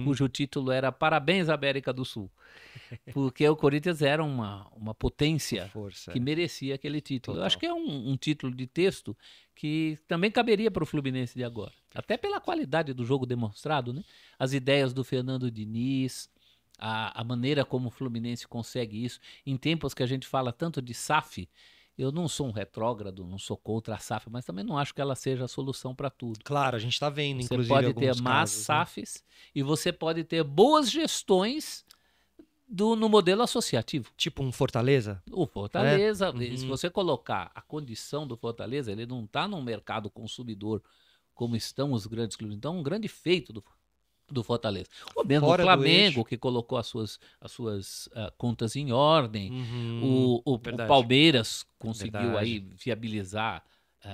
cujo título era Parabéns, América do Sul. Porque o Corinthians era uma potência que merecia aquele título. Eu acho que é um título de texto que também caberia para o Fluminense de agora. Até pela qualidade do jogo demonstrado, né? As ideias do Fernando Diniz, a maneira como o Fluminense consegue isso. Em tempos que a gente fala tanto de SAF, eu não sou um retrógrado, não sou contra a SAF, mas também não acho que ela seja a solução para tudo. Claro, a gente está vendo, inclusive, você pode ter más SAFs, né? E você pode ter boas gestões no modelo associativo. Tipo um Fortaleza? O Fortaleza, se você colocar a condição do Fortaleza, ele não está num mercado consumidor como estão os grandes clubes. Então, um grande feito do Fortaleza. Ou mesmo o Flamengo, que colocou as suas contas em ordem. O Palmeiras conseguiu aí viabilizar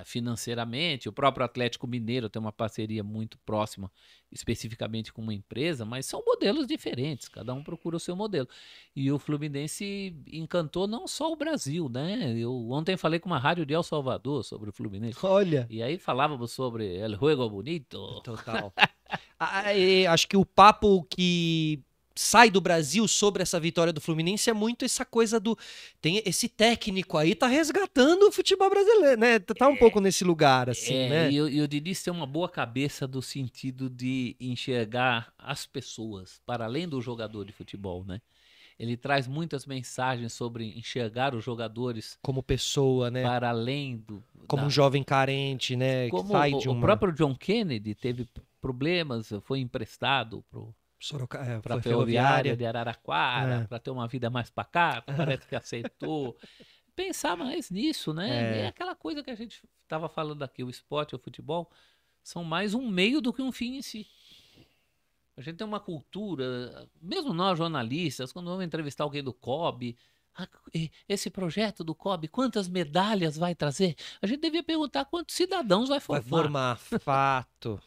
financeiramente. O próprio Atlético Mineiro tem uma parceria muito próxima, especificamente com uma empresa, mas são modelos diferentes, cada um procura o seu modelo. E o Fluminense encantou não só o Brasil, né? Eu ontem falei com uma rádio de El Salvador sobre o Fluminense. Olha! E aí falávamos sobre El Juego Bonito. Total. Acho que o papo que sai do Brasil sobre essa vitória do Fluminense é muito essa coisa do... Tem esse técnico aí, tá resgatando o futebol brasileiro, né? Tá um pouco nesse lugar, assim, né? E o Diniz tem uma boa cabeça do sentido de enxergar as pessoas, para além do jogador de futebol, né? Ele traz muitas mensagens sobre enxergar os jogadores Como pessoa, né? para além do... Como um jovem carente, né? Que Como sai de o uma... próprio John Kennedy teve problemas, foi emprestado para a Ferroviária de Araraquara, para ter uma vida mais pacata, parece que aceitou. Pensar mais nisso, né? É aquela coisa que a gente estava falando aqui, o esporte e o futebol são mais um meio do que um fim em si. A gente tem uma cultura, mesmo nós jornalistas, quando vamos entrevistar alguém do COB, esse projeto do COB, quantas medalhas vai trazer? A gente devia perguntar quantos cidadãos vai formar. Vai formar, fato.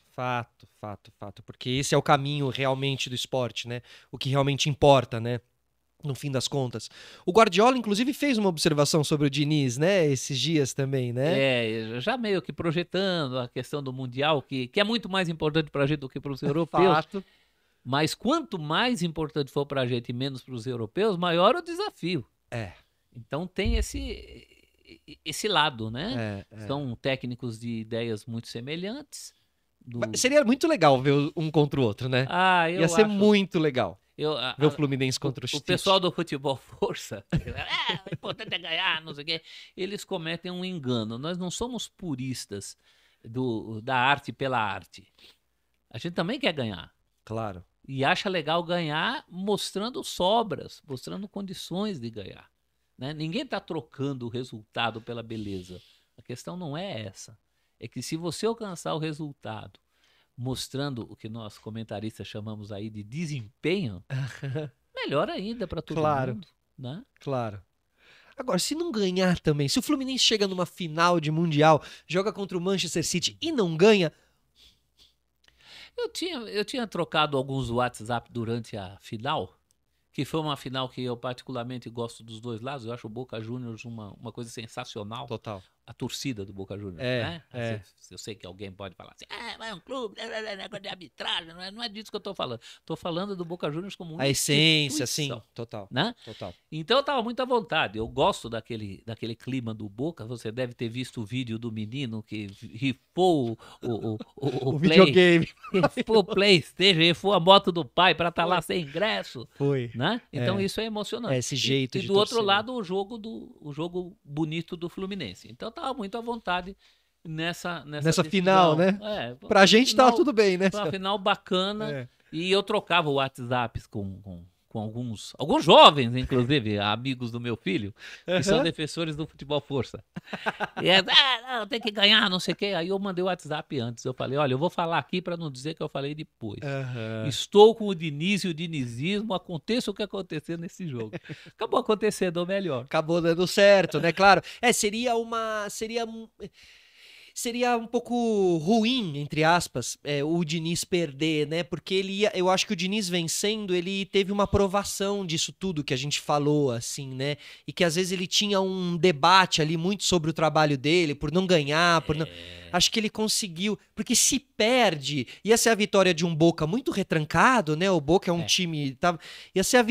Porque esse é o caminho realmente do esporte, né? O que realmente importa, né? No fim das contas. O Guardiola, inclusive, fez uma observação sobre o Diniz, né? Esses dias também, né? Já meio que projetando a questão do Mundial, que é muito mais importante para a gente do que para os europeus. Fato. Mas quanto mais importante for para a gente e menos para os europeus, maior o desafio. Então tem esse lado, né? São técnicos de ideias muito semelhantes. Seria muito legal ver um contra o outro, né? Ia ser muito legal. Ver o Fluminense contra o Tite. O pessoal do futebol força, o importante é ganhar, não sei o quê. Eles cometem um engano. Nós não somos puristas da arte pela arte. A gente também quer ganhar. Claro. E acha legal ganhar mostrando sobras, mostrando condições de ganhar. Né? Ninguém está trocando o resultado pela beleza. A questão não é essa. É que se você alcançar o resultado mostrando o que nós comentaristas chamamos aí de desempenho, melhor ainda para todo mundo. Né? Claro. Agora, se não ganhar também, se o Fluminense chega numa final de Mundial, joga contra o Manchester City e não ganha... Eu tinha trocado alguns WhatsApp durante a final, que foi uma final que eu particularmente gosto dos dois lados. Eu acho o Boca Juniors uma coisa sensacional. Total. A torcida do Boca Juniors, né? Eu sei que alguém pode falar assim, é um clube, negócio de arbitragem, não é disso que eu tô falando. Tô falando do Boca Juniors como uma essência, sim, total. Né? Total. Então eu tava muito à vontade. Eu gosto daquele clima do Boca. Você deve ter visto o vídeo do menino que rifou o videogame. Rifou o PlayStation, rifou a moto do pai para estar lá sem ingresso. Foi. Né? Então isso é emocionante. Esse jeito de do outro lado, o jogo bonito do Fluminense. Então tava muito à vontade nessa final, né? Pra gente final, tava tudo bem, né? Foi uma final bacana. E eu trocava o WhatsApp com alguns jovens, inclusive, amigos do meu filho, que são defensores do futebol força. E não, tem que ganhar, não sei o quê. Aí eu mandei o WhatsApp antes. Eu falei, olha, eu vou falar aqui para não dizer que eu falei depois. Estou com o Diniz e o dinizismo, aconteça o que acontecer nesse jogo. Acabou acontecendo, ou melhor. Acabou dando certo, né? Claro. Seria um pouco ruim, entre aspas, o Diniz perder, né? Porque eu acho que o Diniz vencendo, ele teve uma aprovação disso tudo que a gente falou, assim, né? E que às vezes ele tinha um debate ali muito sobre o trabalho dele, por não ganhar, acho que ele conseguiu, porque se perde, ia ser a vitória de um Boca muito retrancado, né? O Boca é um time... ia ser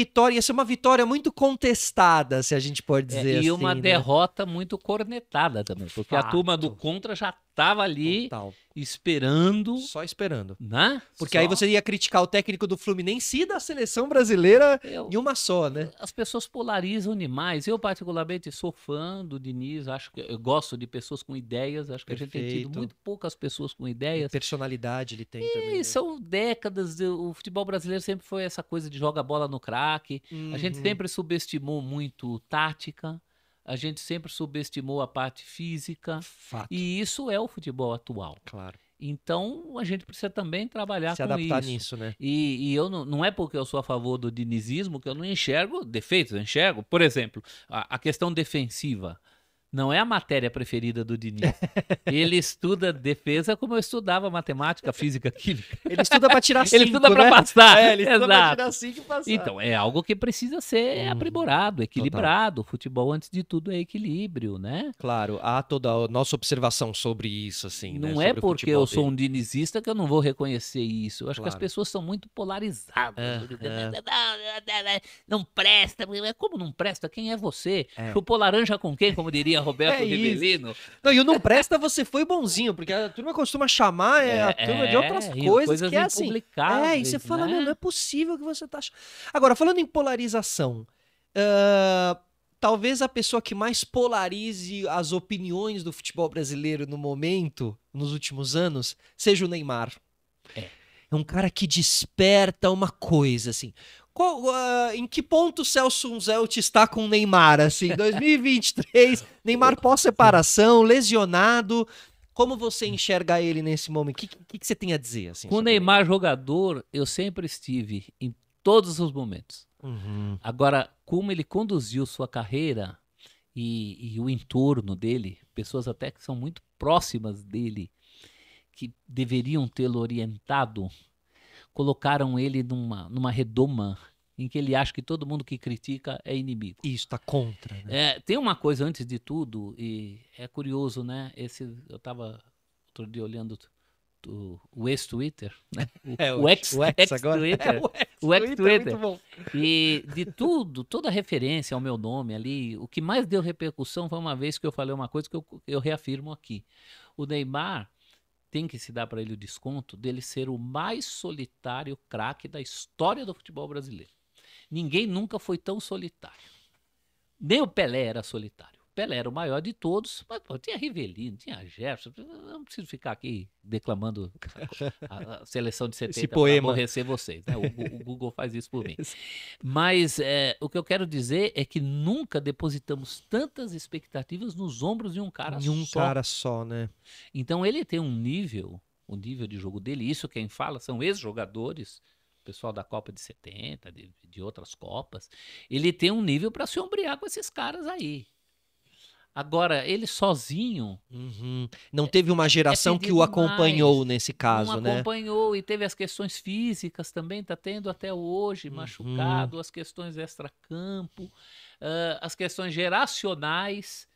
uma vitória muito contestada, se a gente pode dizer assim. E uma derrota muito cornetada também, porque a turma do contra já estava ali esperando. Só esperando. Né? Porque aí você ia criticar o técnico do Fluminense e da seleção brasileira em uma só, né? As pessoas polarizam demais. Eu, particularmente, sou fã do Diniz. Eu gosto de pessoas com ideias. Acho que a gente tem tido muito poucas pessoas com ideias. E personalidade ele tem também. Né? São décadas. O futebol brasileiro sempre foi essa coisa de joga bola no craque. A gente sempre subestimou muito tática. A gente sempre subestimou a parte física. Fato. E isso é o futebol atual. Claro. Então, a gente precisa também trabalhar com isso. Se adaptar nisso, né? E eu não é porque eu sou a favor do dinizismo que eu não enxergo defeitos. Eu enxergo, por exemplo, a questão defensiva. não é a matéria preferida do Diniz. Ele estuda defesa como eu estudava matemática, física, química. Ele estuda pra tirar 5, Ele estuda pra passar. Ele estuda pra Exato. tirar 5 e passar. Então, é algo que precisa ser aprimorado, equilibrado. O futebol, antes de tudo, é equilíbrio, né? Claro, há toda a nossa observação sobre isso, assim, né? Não é Sobre o porque futebol eu sou dele. um dinizista que eu não vou reconhecer isso. Eu acho que as Claro. pessoas são muito polarizadas. Aham. Não presta. Como não presta? Quem é você? É. Chupou laranja com quem, como diria Roberto É isso. Rivelino? Não, e o não presta, você foi bonzinho, porque a turma costuma chamar a turma de outras e coisas que é assim. impublicáveis, E você fala, né? meu, não é possível que você tá... Agora, falando em polarização, talvez a pessoa que mais polarize as opiniões do futebol brasileiro no momento, nos últimos anos, seja o Neymar. É um cara que desperta uma coisa, assim. Em que ponto o Celso Zelt está com o Neymar, assim? 2023, Neymar pós-separação, lesionado. Como você enxerga ele nesse momento? O que você tem a dizer? Assim, Com o sobre Neymar jogador, eu sempre estive em todos os momentos. ele? Uhum. Agora, como ele conduziu sua carreira e o entorno dele, pessoas até que são muito próximas dele, que deveriam tê-lo orientado, colocaram ele numa redoma em que ele acha que todo mundo que critica é inimigo. Isso, tá contra, né? Tem uma coisa antes de tudo, e é curioso, né? Eu estava outro dia olhando o ex-Twitter, né? O ex agora. ex-Twitter. O ex-Twitter. Muito bom. E de tudo, toda referência ao meu nome ali, o que mais deu repercussão foi uma vez que eu falei uma coisa que eu reafirmo aqui. O Neymar tem que se dar para ele o desconto dele ser o mais solitário craque da história do futebol brasileiro. Ninguém nunca foi tão solitário. Nem o Pelé era solitário. O Pelé era o maior de todos, mas pô, tinha Rivelino, tinha Gerson. Eu não preciso ficar aqui declamando a seleção de 70 para aborrecer vocês, né? O Google faz isso por mim. Mas o que eu quero dizer é que nunca depositamos tantas expectativas nos ombros de um cara só. Em um cara só, né? Então ele tem um nível, o nível de jogo dele, isso quem fala são ex-jogadores, pessoal da Copa de 70, de outras Copas, ele tem um nível para se ombrear com esses caras aí. Agora, ele sozinho... Não teve uma geração que o acompanhou nesse caso, né? Não acompanhou e teve as questões físicas também, tá tendo até hoje, machucado, as questões extracampo, as questões geracionais.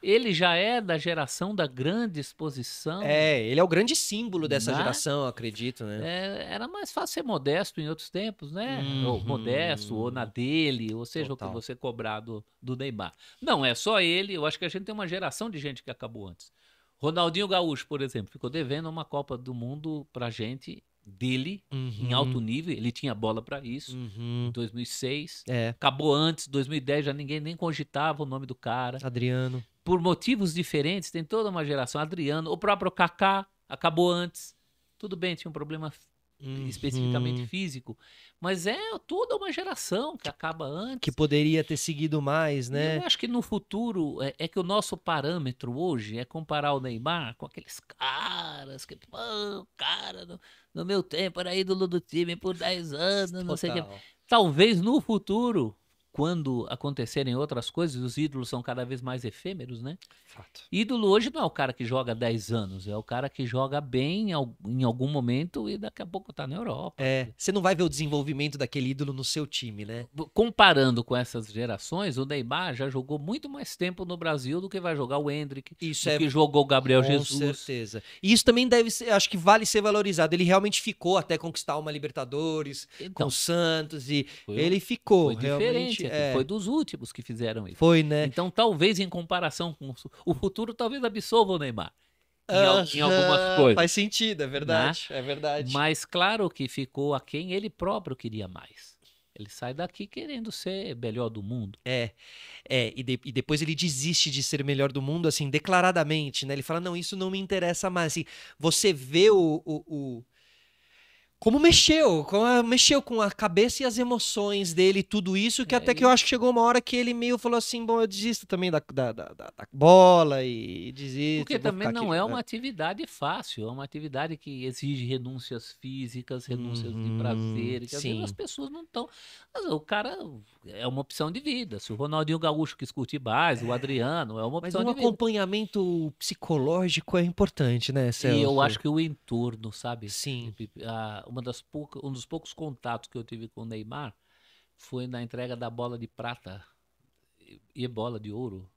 Ele já é da geração da grande exposição. Ele é o grande símbolo dessa Né? geração, eu acredito, né? Era mais fácil ser modesto em outros tempos, né? Ou modesto, ou na dele, ou seja, Total. o que você cobrar do Neymar. Não é só ele, eu acho que a gente tem uma geração de gente que acabou antes. Ronaldinho Gaúcho, por exemplo, ficou devendo uma Copa do Mundo pra gente, dele, em alto nível, ele tinha bola pra isso, em 2006. Acabou antes, 2010 já ninguém nem cogitava o nome do cara. Adriano. Por motivos diferentes, tem toda uma geração. Adriano, o próprio Kaká acabou antes. Tudo bem, tinha um problema especificamente físico, mas é toda uma geração que acaba antes. Que poderia ter seguido mais, né? Eu acho que no futuro é que o nosso parâmetro hoje é comparar o Neymar com aqueles caras que, pô, cara, no meu tempo era ídolo do time por 10 anos, não sei o que. Talvez no futuro, quando acontecerem outras coisas, os ídolos são cada vez mais efêmeros, né? Fato. Ídolo hoje não é o cara que joga 10 anos, é o cara que joga bem em algum momento e daqui a pouco tá na Europa. Você não vai ver o desenvolvimento daquele ídolo no seu time, né? Comparando com essas gerações, o Neymar já jogou muito mais tempo no Brasil do que vai jogar o Endrick, do que jogou o Gabriel Jesus. Com certeza. E isso também deve ser, acho que vale ser valorizado. Ele realmente ficou até conquistar uma Libertadores com o Santos e ele ficou. Foi diferente, foi dos últimos que fizeram isso. Foi, né? Então, talvez em comparação com o futuro, talvez absolva o Neymar. Em algumas coisas. Faz sentido, é verdade. Né? É verdade. Mas claro que ficou a quem ele próprio queria mais. Ele sai daqui querendo ser melhor do mundo. E depois ele desiste de ser melhor do mundo, assim, declaradamente, né? Ele fala, não, isso não me interessa mais. Assim, você vê mexeu com a cabeça e as emoções dele, tudo isso, que até que eu acho que chegou uma hora que ele meio falou assim, bom, eu desisto também da bola e desisto. Porque também não é uma atividade fácil, é uma atividade que exige renúncias físicas, renúncias de prazer, que às vezes as pessoas não estão. Mas o cara é uma opção de vida. Se o Ronaldinho Gaúcho quis curtir mais, o Adriano, é uma opção de vida. Mas um acompanhamento psicológico é importante, né, Celso? E eu acho que o entorno, sabe? Sim. Um dos poucos contatos que eu tive com o Neymar foi na entrega da bola de prata e bola de ouro,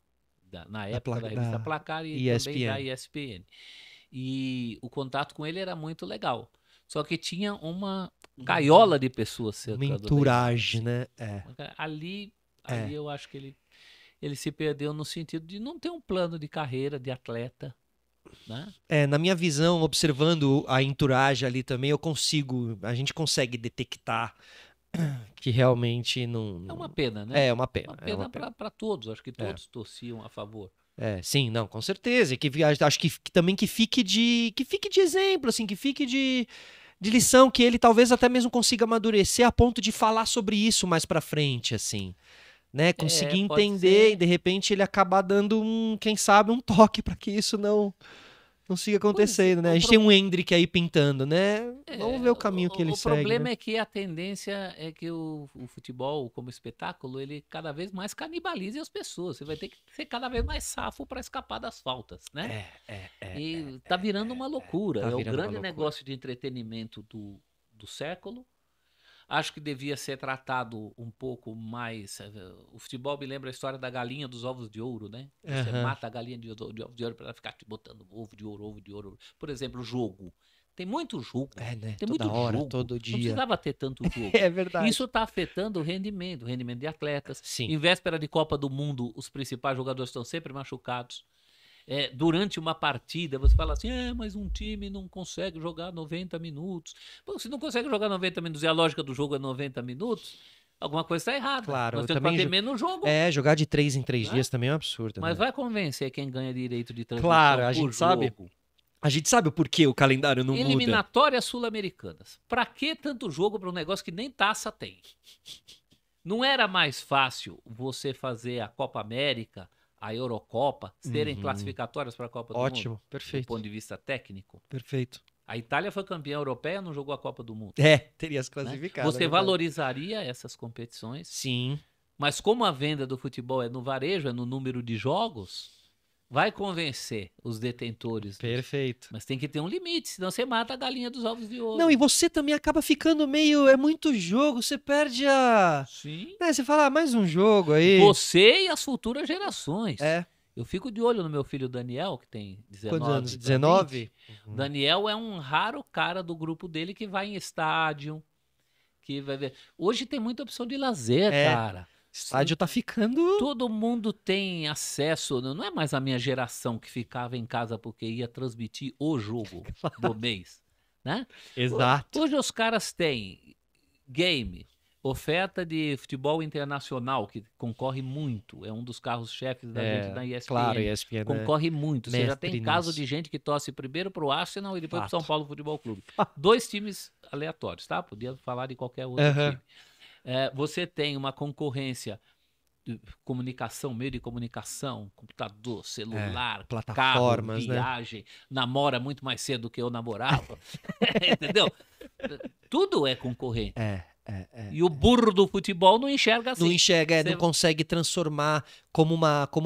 na época da revista Placar e também da ESPN. E o contato com ele era muito legal. Só que tinha uma gaiola de pessoas cercando. Uma entourage, né? Ali eu acho que ele se perdeu no sentido de não ter um plano de carreira de atleta. Né? Na minha visão, observando a entourage ali também, a gente consegue detectar que realmente não... É uma pena, né? É uma pena. Uma pena para todos, acho que todos torciam a favor. Sim, não, com certeza. Acho que também que fique de exemplo, assim, que fique de lição, que ele talvez até mesmo consiga amadurecer a ponto de falar sobre isso mais pra frente, assim. Né? Conseguir entender e de repente ele acabar dando quem sabe, um toque para que isso não siga acontecendo, né? A gente tem um Hendrick aí pintando, né? Vamos ver o caminho que ele segue. O problema né? é que a tendência é que o futebol, como espetáculo, ele cada vez mais canibalize as pessoas. Você vai ter que ser cada vez mais safo para escapar das faltas, né? E tá virando uma loucura. É o grande negócio de entretenimento do século. Acho que devia ser tratado um pouco mais. O futebol me lembra a história da galinha dos ovos de ouro, né? Você mata a galinha de ovos de ouro para ela ficar te botando ovo de ouro, ovo de ouro. Por exemplo, o jogo. Tem muito jogo. Né? Tem Toda muito hora, jogo. todo dia. Não precisava ter tanto jogo. É verdade. Isso está afetando o rendimento de atletas. Sim. Em véspera de Copa do Mundo, os principais jogadores estão sempre machucados. Durante uma partida, você fala assim, mas um time não consegue jogar 90 minutos. Bom, se não consegue jogar 90 minutos e a lógica do jogo é 90 minutos, alguma coisa está errada. Claro, nós temos que fazer menos jogo. Jogar de 3 em 3 dias também é um absurdo. Mas né? vai convencer quem ganha direito de transmissão Claro, a gente sabe. A gente sabe o porquê o calendário não muda. Eliminatórias sul-americanas. Pra que tanto jogo para um negócio que nem taça tem? Não era mais fácil você fazer a Copa América, a Eurocopa, serem classificatórias para a Copa do Mundo? Ótimo, perfeito. Do ponto de vista técnico. Perfeito. A Itália foi campeã europeia, não jogou a Copa do Mundo. Teria se classificado. Você valorizaria essas competições? Sim. Mas como a venda do futebol é no varejo, é no número de jogos, vai convencer os detentores. Perfeito. Mas tem que ter um limite, senão você mata a galinha dos ovos de ouro. Não, e você também acaba ficando meio... É muito jogo, você perde a... Sim. Você fala, mais um jogo aí. Você e as futuras gerações. Eu fico de olho no meu filho Daniel, que tem 19 Quantos anos? 19? Daniel é um raro cara do grupo dele que vai em estádio, que vai ver. Hoje tem muita opção de lazer, cara. Estádio tá ficando... Todo mundo tem acesso, não é mais a minha geração que ficava em casa porque ia transmitir o jogo do mês, né? Exato. Hoje os caras têm game, oferta de futebol internacional, que concorre muito, é um dos carros-chefes da gente na ESPN. Claro, ESPN concorre muito. Você já tem caso de gente que torce primeiro pro Arsenal e depois pro São Paulo Futebol Clube. 2 times aleatórios, tá? Podia falar de qualquer outro time. Você tem uma concorrência de comunicação, meio de comunicação, computador, celular, plataformas, carro, viagem, namora muito mais cedo do que eu namorava. Entendeu? Tudo é concorrente. E o burro do futebol não enxerga assim. Não enxerga, não consegue transformar como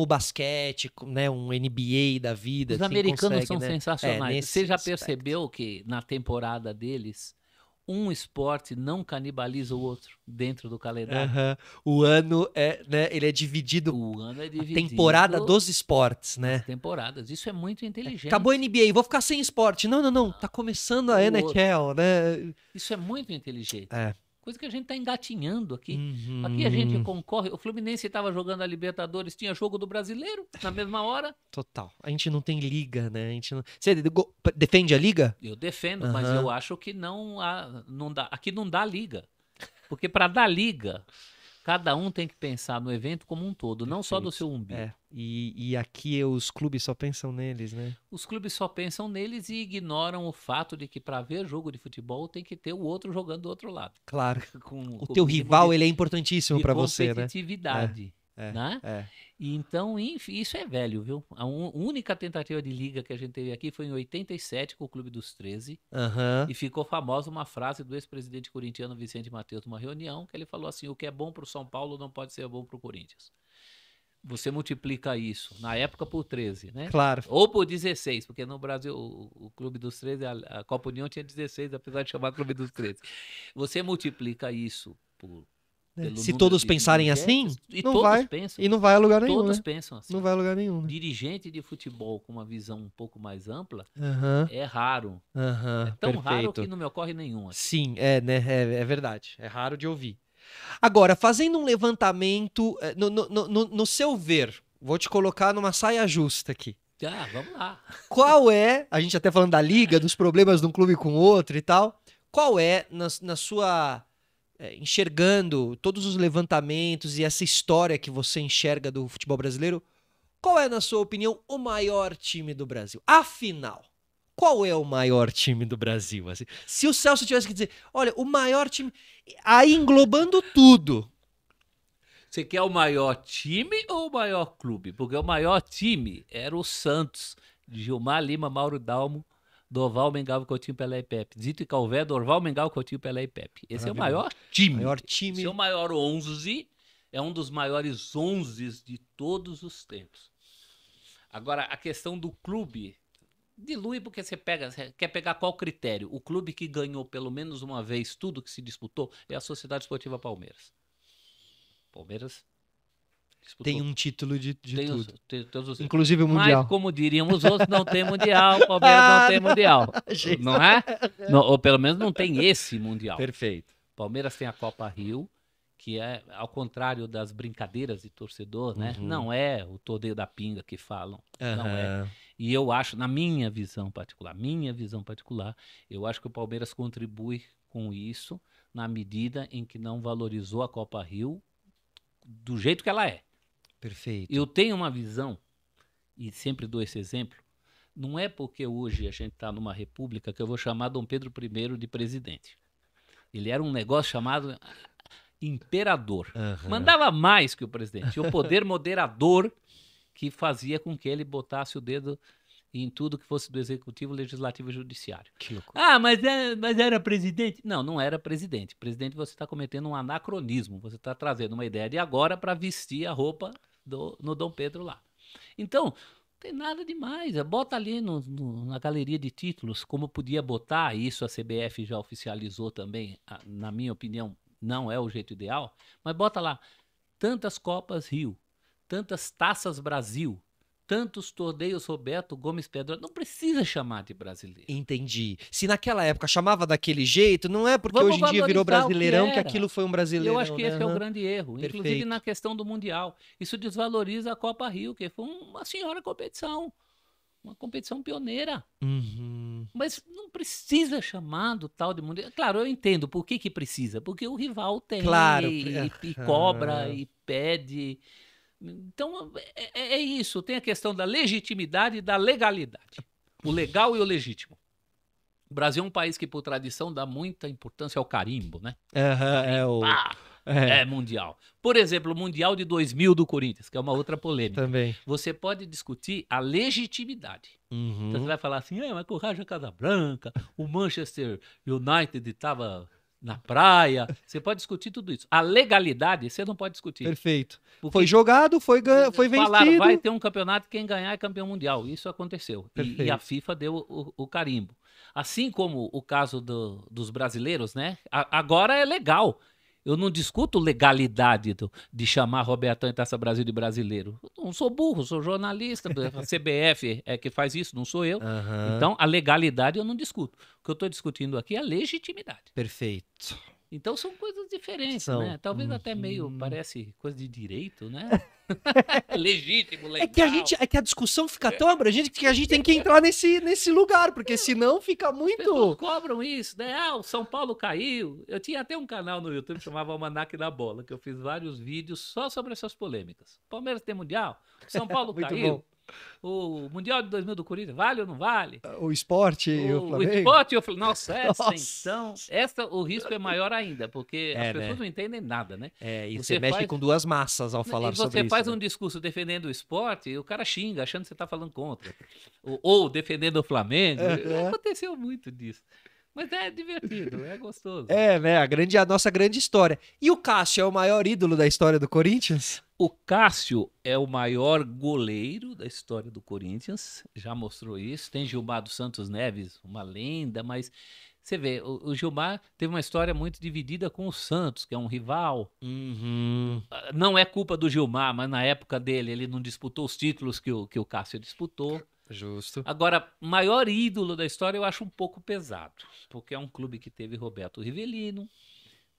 o basquete, né, um NBA da vida. Os americanos são sensacionais. Você já percebeu que na temporada deles um esporte não canibaliza o outro dentro do calendário? O ano ele é dividido. O ano é dividido. A temporada dos esportes, né? As temporadas. Isso é muito inteligente. Acabou a NBA, vou ficar sem esporte. Não. Tá começando a NHL, né? Isso é muito inteligente. Coisa que a gente tá engatinhando aqui. Uhum. Aqui a gente concorre. O Fluminense estava jogando a Libertadores, tinha jogo do Brasileiro na mesma hora. Total. A gente não tem liga, né? A gente não... Você defende a liga? Eu defendo, mas eu acho que não dá. Aqui não dá liga. Porque para dar liga, Cada um tem que pensar no evento como um todo, não só do seu umbigo. E aqui os clubes só pensam neles, né? Os clubes só pensam neles e ignoram o fato de que para ver jogo de futebol tem que ter o outro jogando do outro lado. Claro. O teu rival, ele é importantíssimo para você, né? Competitividade. Né? E então, enfim, isso é velho, viu? A única tentativa de liga que a gente teve aqui foi em 87 com o Clube dos 13 e ficou famosa uma frase do ex-presidente corintiano Vicente Mateus numa reunião que ele falou assim: o que é bom para o São Paulo não pode ser bom para o Corinthians. Você multiplica isso, na época por 13, né? Claro. Ou por 16, porque no Brasil o Clube dos 13, a Copa União tinha 16, apesar de chamar Clube dos 13. Você multiplica isso por... Se todos pensarem assim, não vai. Pensam, e não vai a lugar nenhum. Todos né? pensam assim. Não vai a lugar nenhum. Né? Dirigente de futebol com uma visão um pouco mais ampla é raro. É tão raro que não me ocorre nenhum. Assim. Sim, né? É verdade. É raro de ouvir. Agora, fazendo um levantamento, no seu ver, vou te colocar numa saia justa aqui. Vamos lá. Qual é, a gente até falando da liga, dos problemas de um clube com outro e tal, qual é, na sua... enxergando todos os levantamentos e essa história que você enxerga do futebol brasileiro, qual é, na sua opinião, o maior time do Brasil? Afinal, qual é o maior time do Brasil? Assim, se o Celso tivesse que dizer, olha, o maior time, aí englobando tudo. Você quer o maior time ou o maior clube? Porque o maior time era o Santos, de Gilmar Lima, Mauro Dalmo, Dorval, Mengal, Coutinho, Pelé e Pepe. Zito e Calvé, Dorval, Mengal, Coutinho, Pelé e Pepe. Esse é o maior time. Esse é o maior 11, é um dos maiores 11 de todos os tempos. Agora, a questão do clube dilui porque você quer pegar qual critério? O clube que ganhou pelo menos uma vez tudo que se disputou é a Sociedade Esportiva Palmeiras. Palmeiras disputou. Tem um título de tudo. Todos inclusive o Mundial. Mas, como diriam os outros, não tem Mundial. Palmeiras não tem Mundial. Não é? Não, ou pelo menos não tem esse Mundial. Perfeito. Palmeiras tem a Copa Rio, que é, ao contrário das brincadeiras de torcedor, né? Não é o torneio da pinga que falam. Não é. E eu acho, na minha visão particular, eu acho que o Palmeiras contribui com isso na medida em que não valorizou a Copa Rio do jeito que ela é. Perfeito. Eu tenho uma visão, e sempre dou esse exemplo, não é porque hoje a gente está numa república que eu vou chamar Dom Pedro I de presidente. Ele era um negócio chamado imperador. Mandava mais que o presidente. O poder moderador que fazia com que ele botasse o dedo em tudo que fosse do executivo, legislativo e judiciário. Que loucura. Mas era presidente? Não, não era presidente. Presidente, você está cometendo um anacronismo. Você está trazendo uma ideia de agora para vestir a roupa no Dom Pedro lá. Então, não tem nada demais. Bota ali na galeria de títulos, como podia botar, isso a CBF já oficializou também, na minha opinião, não é o jeito ideal, mas bota lá, tantas Copas Rio, tantas Taças Brasil, tantos torneios Roberto Gomes Pedro, não precisa chamar de brasileiro. Entendi. Se naquela época chamava daquele jeito, não é porque hoje em dia virou Brasileirão que aquilo foi um Brasileirão. Eu acho que esse é o grande erro. Perfeito. Inclusive na questão do Mundial. Isso desvaloriza a Copa Rio, que foi uma senhora competição. Uma competição pioneira. Mas não precisa chamar do tal de Mundial. Claro, eu entendo por que precisa. Porque o rival tem. Claro. E cobra, e pede. Então, é isso. Tem a questão da legitimidade e da legalidade. O legal e o legítimo. O Brasil é um país que, por tradição, dá muita importância ao carimbo, né? É mundial. Por exemplo, o Mundial de 2000 do Corinthians, que é uma outra polêmica. Também. Você pode discutir a legitimidade. Então você vai falar assim, mas com o Raja Casablanca, o Manchester United estava na praia. Você pode discutir tudo isso. A legalidade, você não pode discutir. Perfeito. Foi jogado, foi vencido. Falaram, vai ter um campeonato, quem ganhar é campeão mundial. Isso aconteceu. E a FIFA deu o carimbo. Assim como o caso dos brasileiros, né? Agora é legal. Eu não discuto legalidade de chamar Robertão e Taça Brasil de brasileiro. Eu não sou burro, sou jornalista. A CBF é que faz isso, não sou eu. Então, a legalidade eu não discuto. O que eu estou discutindo aqui é a legitimidade. Perfeito. Então são coisas diferentes, São. né? Talvez até meio, parece coisa de direito, né? Legítimo, legal. É que a discussão fica tão abrangente que a gente tem que entrar nesse lugar, porque senão fica As pessoas muito... cobram isso, né? Ah, o São Paulo caiu. Eu tinha até um canal no YouTube que chamava Almanac da Bola, que eu fiz vários vídeos só sobre essas polêmicas. Palmeiras tem Mundial, o São Paulo Muito caiu. bom. O Mundial de 2000 do Corinthians, vale ou não vale? O esporte e o O Flamengo. esporte, eu falei, nossa, Nossa. então, o risco é maior ainda, porque as pessoas não entendem nada, né? E você mexe com duas massas ao falar sobre isso. Você faz né? um discurso defendendo o esporte e o cara xinga, achando que você está falando contra. Ou defendendo o Flamengo. Aconteceu muito disso. Mas é divertido, é gostoso. Né? A nossa grande história. E o Cássio é o maior ídolo da história do Corinthians? O Cássio é o maior goleiro da história do Corinthians, já mostrou isso. Tem Gilmar dos Santos Neves, uma lenda, mas você vê, o Gilmar teve uma história muito dividida com o Santos, que é um rival. Não é culpa do Gilmar, mas na época dele ele não disputou os títulos que o Cássio disputou. Justo. Agora, maior ídolo da história eu acho um pouco pesado, porque é um clube que teve Roberto Rivelino.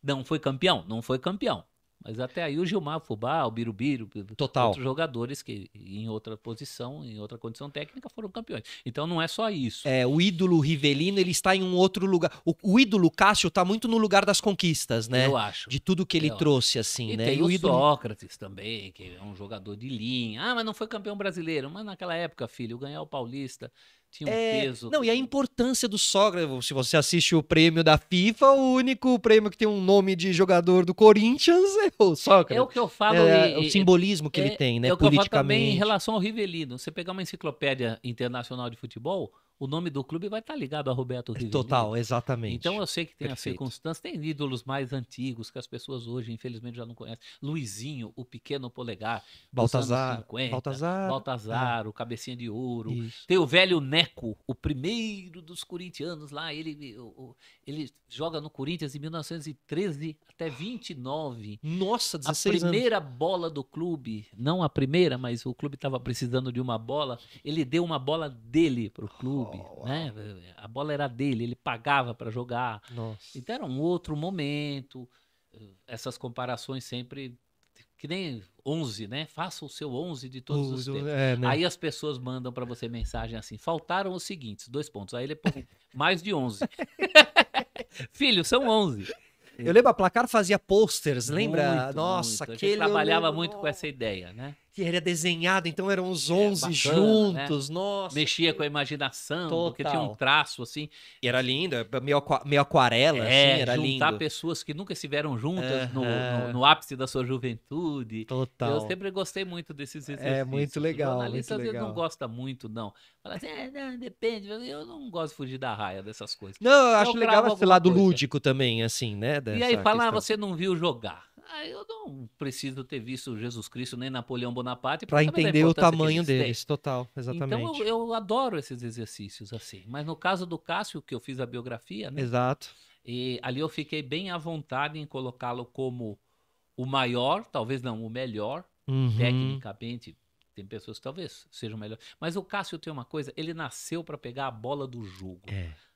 Não foi campeão? Não foi campeão. Mas até aí o Gilmar, o Fubá, o Birubiru, outros jogadores que em outra posição, em outra condição técnica foram campeões. Então não é só isso. O ídolo Rivelino, ele está em um outro lugar. O ídolo Cássio está muito no lugar das conquistas, né? Eu acho. De tudo que ele trouxe, assim, e né? tem o Sócrates também, que é um jogador de linha. Ah, mas não foi campeão brasileiro. Mas naquela época, filho, ganhar o Paulista tinha um peso. Não, e a importância do Sócrates, se você assiste o prêmio da FIFA, o único prêmio que tem um nome de jogador do Corinthians é o Sócrates. É o que eu falo. O simbolismo que ele tem, né, é o que eu falo também politicamente. em relação ao Rivelino. Você pegar uma enciclopédia internacional de futebol, o nome do clube vai estar ligado a Roberto Rivelino. Total, exatamente. Então eu sei que tem as circunstâncias, tem ídolos mais antigos que as pessoas hoje, infelizmente, já não conhecem. Luizinho, o pequeno polegar, Baltazar, 50, Baltazar, o cabecinha de ouro. Isso. Tem o velho Neco, o primeiro dos corintianos lá, ele joga no Corinthians em 1913 até 29. Nossa, 16 anos. A primeira bola do clube, não a primeira, mas o clube estava precisando de uma bola, ele deu uma bola dele pro clube, né? A bola era dele, ele pagava para jogar. Nossa. Então era um outro momento. Essas comparações sempre que nem 11, né? Faça o seu 11 de todos os tempos. Né? Aí as pessoas mandam para você mensagem assim: faltaram os seguintes, 2 pontos. Aí ele põe mais de 11. Filho, são 11. Eu lembro, a Placar fazia posters, lembra? Muito, Nossa, muito. aquele. A gente trabalhava muito com essa ideia, né? Que era desenhado, então eram os 11 bacana, juntos, né? Nossa. Mexia com a imaginação, Total. porque tinha um traço assim. E era lindo, meio aquarela, assim, era juntar lindo. pessoas que nunca estiveram juntas no ápice da sua juventude. Total. Eu sempre gostei muito desses exercícios. É muito legal. O jornalista muito às vezes legal. não gosta muito, não. Fala assim, não, depende. Eu não gosto de fugir da raia dessas coisas. Não, eu acho cravo legal esse alguma lado coisa. lúdico também, assim, né? E aí fala, questão. você não viu jogar. Eu não preciso ter visto Jesus Cristo nem Napoleão Bonaparte Pra saber da entender o importância que tamanho eles têm. deles, total, exatamente. Então eu adoro esses exercícios assim. Mas no caso do Cássio, que eu fiz a biografia, né? Exato. E ali eu fiquei bem à vontade em colocá-lo como o maior, talvez não o melhor, tecnicamente. Tem pessoas que talvez sejam melhores. Mas o Cássio tem uma coisa, ele nasceu para pegar a bola do jogo.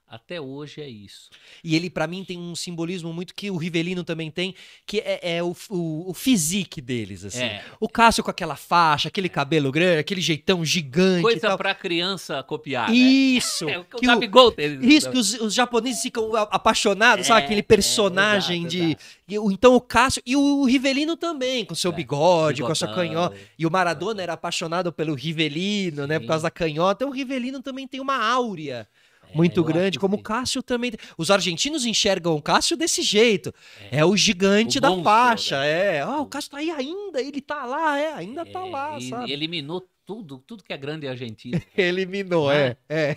Até hoje é isso. E ele, pra mim, tem um simbolismo muito que o Rivelino também tem, que é o physique deles, assim. O Cássio com aquela faixa, aquele cabelo grande, aquele jeitão gigante. Coisa pra criança copiar, isso, né? O Gabigol teve isso, que os japoneses ficam apaixonados, sabe? Aquele personagem exato. Então o Cássio e o Rivelino também, com seu bigode, com a sua canhota. E o Maradona era apaixonado pelo Rivelino, né? Por causa da canhota. Então o Rivelino também tem uma áurea muito grande, como o Cássio também. Os argentinos enxergam o Cássio desse jeito. É o gigante da faixa. Né? O Cássio tá aí ainda, ele tá lá, ainda tá lá, sabe? Eliminou tudo que é grande argentino. Eliminou,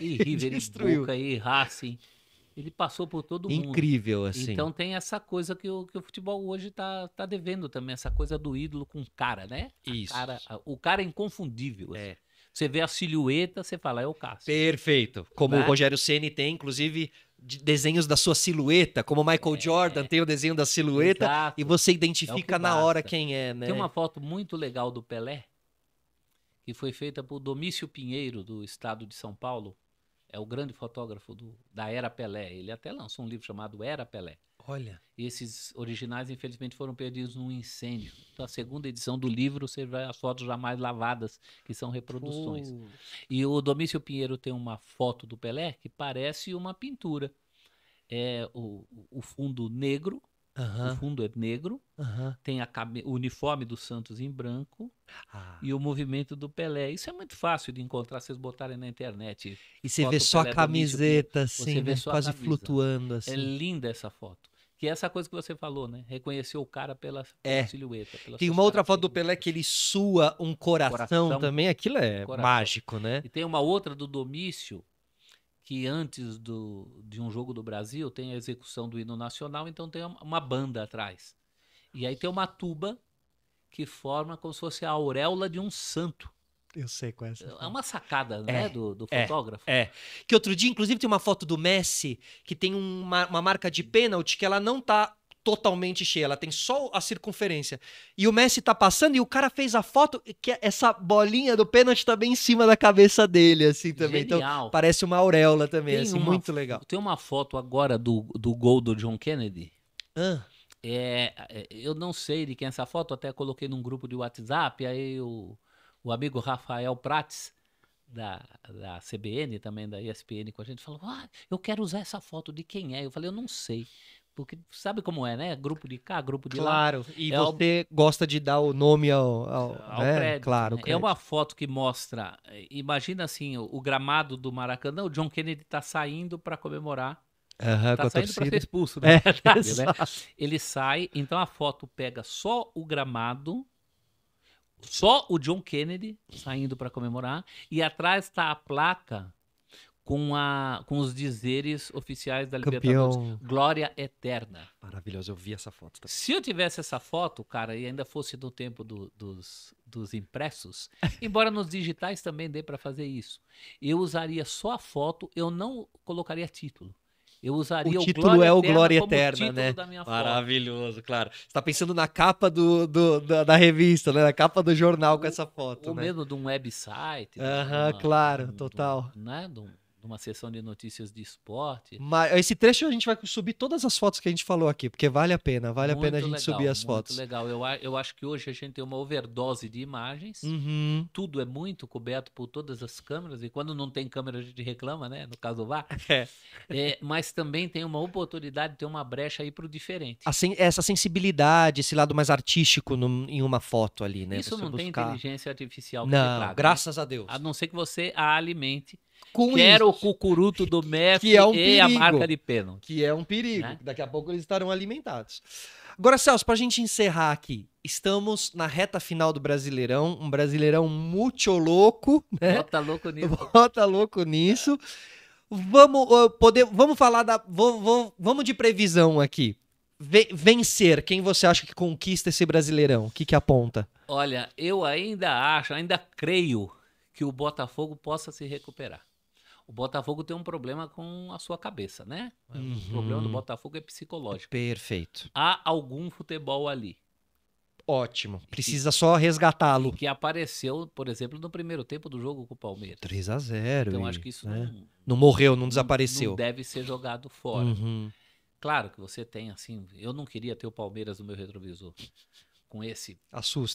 E River, destruiu. E Boca, e Racing. Ele passou por todo mundo. Incrível, assim. Então tem essa coisa que o futebol hoje tá devendo também, essa coisa do ídolo com cara, né? Isso. O cara é inconfundível. Assim. Você vê a silhueta, você fala, é o Cássio. Perfeito. Como o Rogério Ceni tem, inclusive, desenhos da sua silhueta, como o Michael Jordan tem o desenho da silhueta, Exato. e você identifica na hora quem é, né? Tem uma foto muito legal do Pelé, que foi feita por Domício Pinheiro, do estado de São Paulo. É o grande fotógrafo da Era Pelé. Ele até lançou um livro chamado Era Pelé. Olha. E esses originais, infelizmente, foram perdidos num incêndio. Então, a segunda edição do livro, você vê as fotos jamais lavadas, que são reproduções. E o Domício Pinheiro tem uma foto do Pelé que parece uma pintura. É o fundo negro, o fundo é negro, tem o uniforme do Santos em branco e o movimento do Pelé. Isso é muito fácil de encontrar, vocês botarem na internet. E você vê só a camiseta, assim, né? Quase flutuando, assim. É linda essa foto. Que é essa coisa que você falou, né? Reconheceu o cara pela silhueta. Tem uma outra foto do Pelé que ele sua um coração também. Aquilo é mágico, né? E tem uma outra do Domício, que antes de um jogo do Brasil tem a execução do hino nacional, então tem uma banda atrás. E aí tem uma tuba que forma como se fosse a auréola de um santo. Eu sei qual é essa. É uma sacada, né, do fotógrafo. Que outro dia, inclusive, tem uma foto do Messi que tem uma marca de pênalti que ela não tá totalmente cheia, ela tem só a circunferência. E o Messi tá passando e o cara fez a foto que essa bolinha do pênalti tá bem em cima da cabeça dele, assim, também. Genial. Então, parece uma auréola também, assim, muito legal. Tem uma foto agora do gol do John Kennedy. Eu não sei de quem é essa foto, até coloquei num grupo de WhatsApp, aí o amigo Rafael Prates, da CBN, também da ESPN, com a gente, falou, eu quero usar essa foto, de quem é? Eu falei, eu não sei. Porque sabe como é, né? Grupo de cá, grupo de lá. Claro, e você gosta de dar o nome ao crédito. Claro, né? É uma foto que mostra, imagina assim, o gramado do Maracanã, o John Kennedy tá saindo para comemorar. Tá saindo para ser expulso, né? Ele sai, então a foto pega só o gramado, só o John Kennedy saindo para comemorar, e atrás está a placa com os dizeres oficiais da Libertadores. Glória eterna. Maravilhoso, eu vi essa foto também. Se eu tivesse essa foto, cara, e ainda fosse no tempo dos impressos, embora nos digitais também dê para fazer isso, eu usaria só a foto, eu não colocaria título. Eu usaria o título Glória é o Eterna Glória como Eterna, título né? Da minha Maravilhoso, claro. Você tá pensando na capa da revista, né? Na capa do jornal com essa foto, ou né? mesmo de um website. Claro, total. Né? Uma sessão de notícias de esporte. Mas esse trecho a gente vai subir todas as fotos que a gente falou aqui, porque vale a pena a gente subir as fotos. Muito legal. Eu acho que hoje a gente tem uma overdose de imagens. Tudo é muito coberto por todas as câmeras, e quando não tem câmera a gente reclama, né? No caso do VAR. Mas também tem uma oportunidade de ter uma brecha aí pro diferente. Essa sensibilidade, esse lado mais artístico em uma foto ali, né? Isso não tem inteligência artificial que não, traga, graças né? a Deus. A não ser que você a alimente. O cucuruto do MEF que é um e perigo, a marca de pênalti. Que é um perigo. Né? Daqui a pouco eles estarão alimentados. Agora, Celso, pra gente encerrar aqui, estamos na reta final do Brasileirão, um Brasileirão muito louco, né? Bota louco nisso. Bota louco nisso. Vamos falar vamos de previsão aqui. Vencer, quem você acha que conquista esse Brasileirão? O que aponta? Olha, eu ainda creio que o Botafogo possa se recuperar. O Botafogo tem um problema com a sua cabeça, né? O problema do Botafogo é psicológico. Perfeito. Há algum futebol ali. Ótimo. Precisa só resgatá-lo. Que apareceu, por exemplo, no primeiro tempo do jogo com o Palmeiras. 3-0. Então acho que isso não morreu, não desapareceu. Não deve ser jogado fora. Claro que você tem, assim, eu não queria ter o Palmeiras no meu retrovisor. Com esse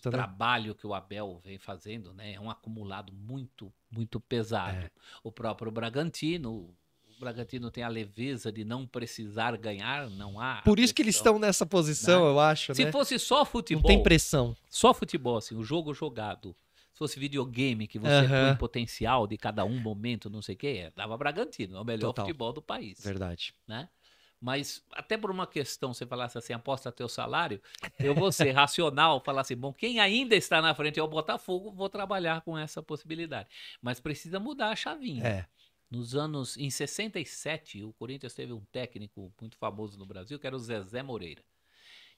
trabalho que o Abel vem fazendo, né? É um acumulado muito, muito pesado. O próprio Bragantino tem a leveza de não precisar ganhar, não há. Por isso que eles estão nessa posição, né? Eu acho. Se fosse só futebol. Não tem pressão. Só futebol, assim, o jogo jogado. Se fosse videogame, que você põe potencial de cada momento, não sei o que, dava Bragantino, é o melhor futebol do país. Verdade. Né? Mas até por uma questão, você falasse assim, aposta teu salário, eu vou ser racional, falar assim, bom, quem ainda está na frente é o Botafogo, vou trabalhar com essa possibilidade. Mas precisa mudar a chavinha. Em 67, o Corinthians teve um técnico muito famoso no Brasil, que era o Zezé Moreira.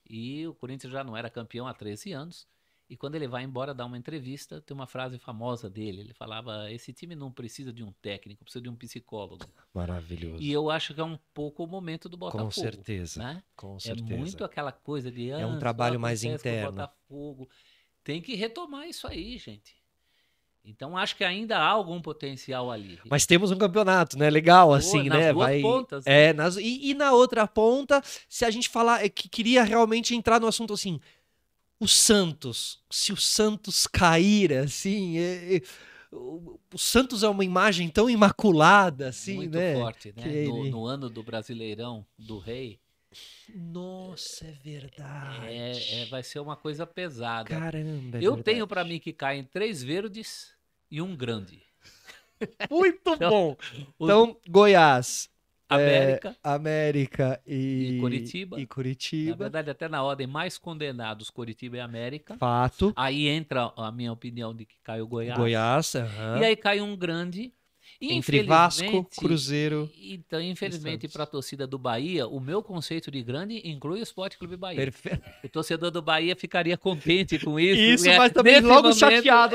E o Corinthians já não era campeão há 13 anos. E quando ele vai embora dar uma entrevista, tem uma frase famosa dele. Ele falava, esse time não precisa de um técnico, precisa de um psicólogo. Maravilhoso. E eu acho que é um pouco o momento do Botafogo. Com certeza. Né? Com certeza. É muito aquela coisa de... É um trabalho mais interno. Botafogo. Tem que retomar isso aí, gente. Então acho que ainda há algum potencial ali. Mas temos um campeonato, né? Legal, assim, nas né? duas pontas, né? E na outra ponta, se a gente falar, que queria realmente entrar no assunto assim, o Santos, se o Santos cair, assim, o Santos é uma imagem tão imaculada, assim, muito né? forte, né? No ano do Brasileirão, do Rei. Nossa, é verdade. Vai ser uma coisa pesada. Caramba, Eu verdade. tenho para mim que caem 3 verdes e um grande. Muito Então, bom. Então, Goiás, América e Coritiba. E Coritiba. Na verdade, até na ordem mais condenados, Coritiba e América. Fato. Aí entra a minha opinião de que cai o Goiás. Goiás, E aí cai um grande. Entre Vasco, Cruzeiro. Então, infelizmente, para a torcida do Bahia, o meu conceito de grande inclui o Esporte Clube Bahia. Perfeito. O torcedor do Bahia ficaria contente com isso. Isso, mas também logo chateado.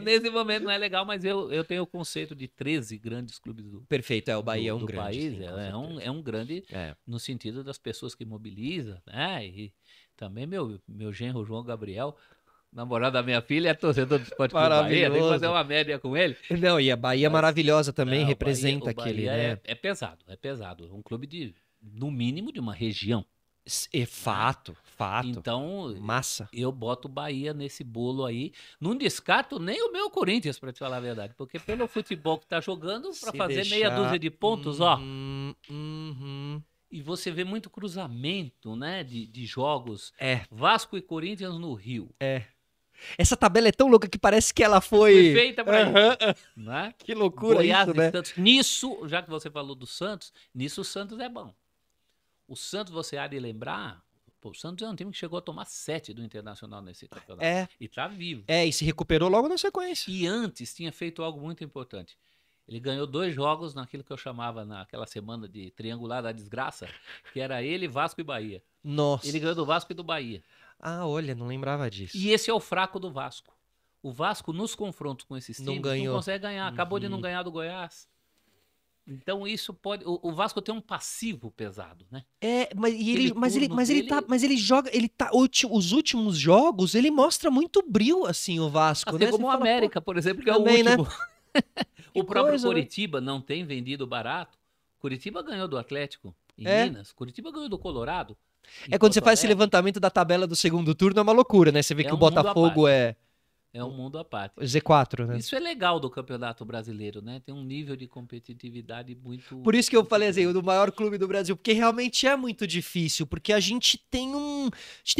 Nesse momento não é legal, mas eu tenho o conceito de 13 grandes clubes do Perfeito, o Bahia é um do grande. país. Sim, é um grande no sentido das pessoas que mobiliza, né? E também meu genro João Gabriel, namorado da minha filha, é torcedor do Esporte Clube Bahia, tem que fazer uma média com ele. Não, e a Bahia é maravilhosa também, representa o Bahia aquele, né? É pesado. É um clube no mínimo, de uma região. Fato. Então, massa. Eu boto o Bahia nesse bolo aí. Não descarto nem o meu Corinthians, pra te falar a verdade. Porque pelo futebol que tá jogando, pra fazer meia dúzia de pontos, E você vê muito cruzamento, né? De jogos. Vasco e Corinthians no Rio. Essa tabela é tão louca que parece que ela foi feita pra isso. Né? Que loucura Goiás isso, né? Santos. Nisso, já que você falou do Santos, nisso o Santos é bom. O Santos, você há de lembrar, o Santos é um time que chegou a tomar 7 do Internacional nesse campeonato. E tá vivo. E se recuperou logo na sequência. E antes tinha feito algo muito importante. Ele ganhou 2 jogos naquilo que eu chamava naquela semana de triangular da desgraça, que era ele, Vasco e Bahia. Nossa. Ele ganhou do Vasco e do Bahia. Olha, não lembrava disso. E esse é o fraco do Vasco. O Vasco, nos confrontos com esses times, não consegue ganhar. Acabou de não ganhar do Goiás. Então isso pode. O Vasco tem um passivo pesado, né? Mas ele joga. Os últimos jogos, ele mostra muito brilho, assim, o Vasco, assim né? Como o América, por exemplo, que também, é o último. Né? O próprio coisa, Coritiba não tem vendido barato. Curitiba ganhou do Atlético em Minas. Curitiba ganhou do Colorado. Quando você faz esse levantamento da tabela do segundo turno, é uma loucura, né? Você vê que o Botafogo é um mundo à parte. Z4, né? Isso é legal do Campeonato Brasileiro, né? Tem um nível de competitividade muito... Por isso que eu falei assim, do maior clube do Brasil, porque realmente é muito difícil, porque a gente tem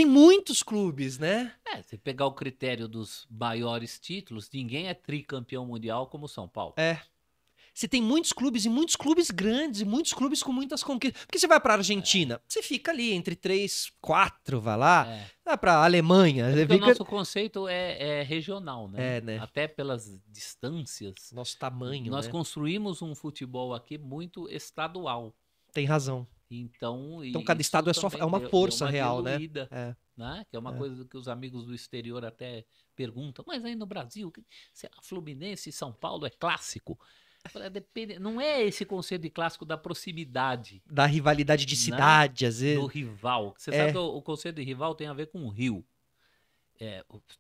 muitos clubes, né? Se pegar o critério dos maiores títulos, ninguém é tricampeão mundial como o São Paulo. Você tem muitos clubes e muitos clubes grandes, e muitos clubes com muitas conquistas. Porque você vai pra Argentina, você fica ali entre 3, 4, vai lá. Vai pra Alemanha. O nosso conceito é regional, né? né? Até pelas distâncias. Nosso tamanho, Nós construímos um futebol aqui muito estadual. Tem razão. Então cada estado é uma força real, diluída, né? Que é uma coisa que os amigos do exterior até perguntam. Mas aí no Brasil, Fluminense e São Paulo é clássico? Depende, não é esse conceito de clássico da proximidade. Da rivalidade de cidade, às vezes. Do rival. Você sabe que o conceito de rival tem a ver com o rio.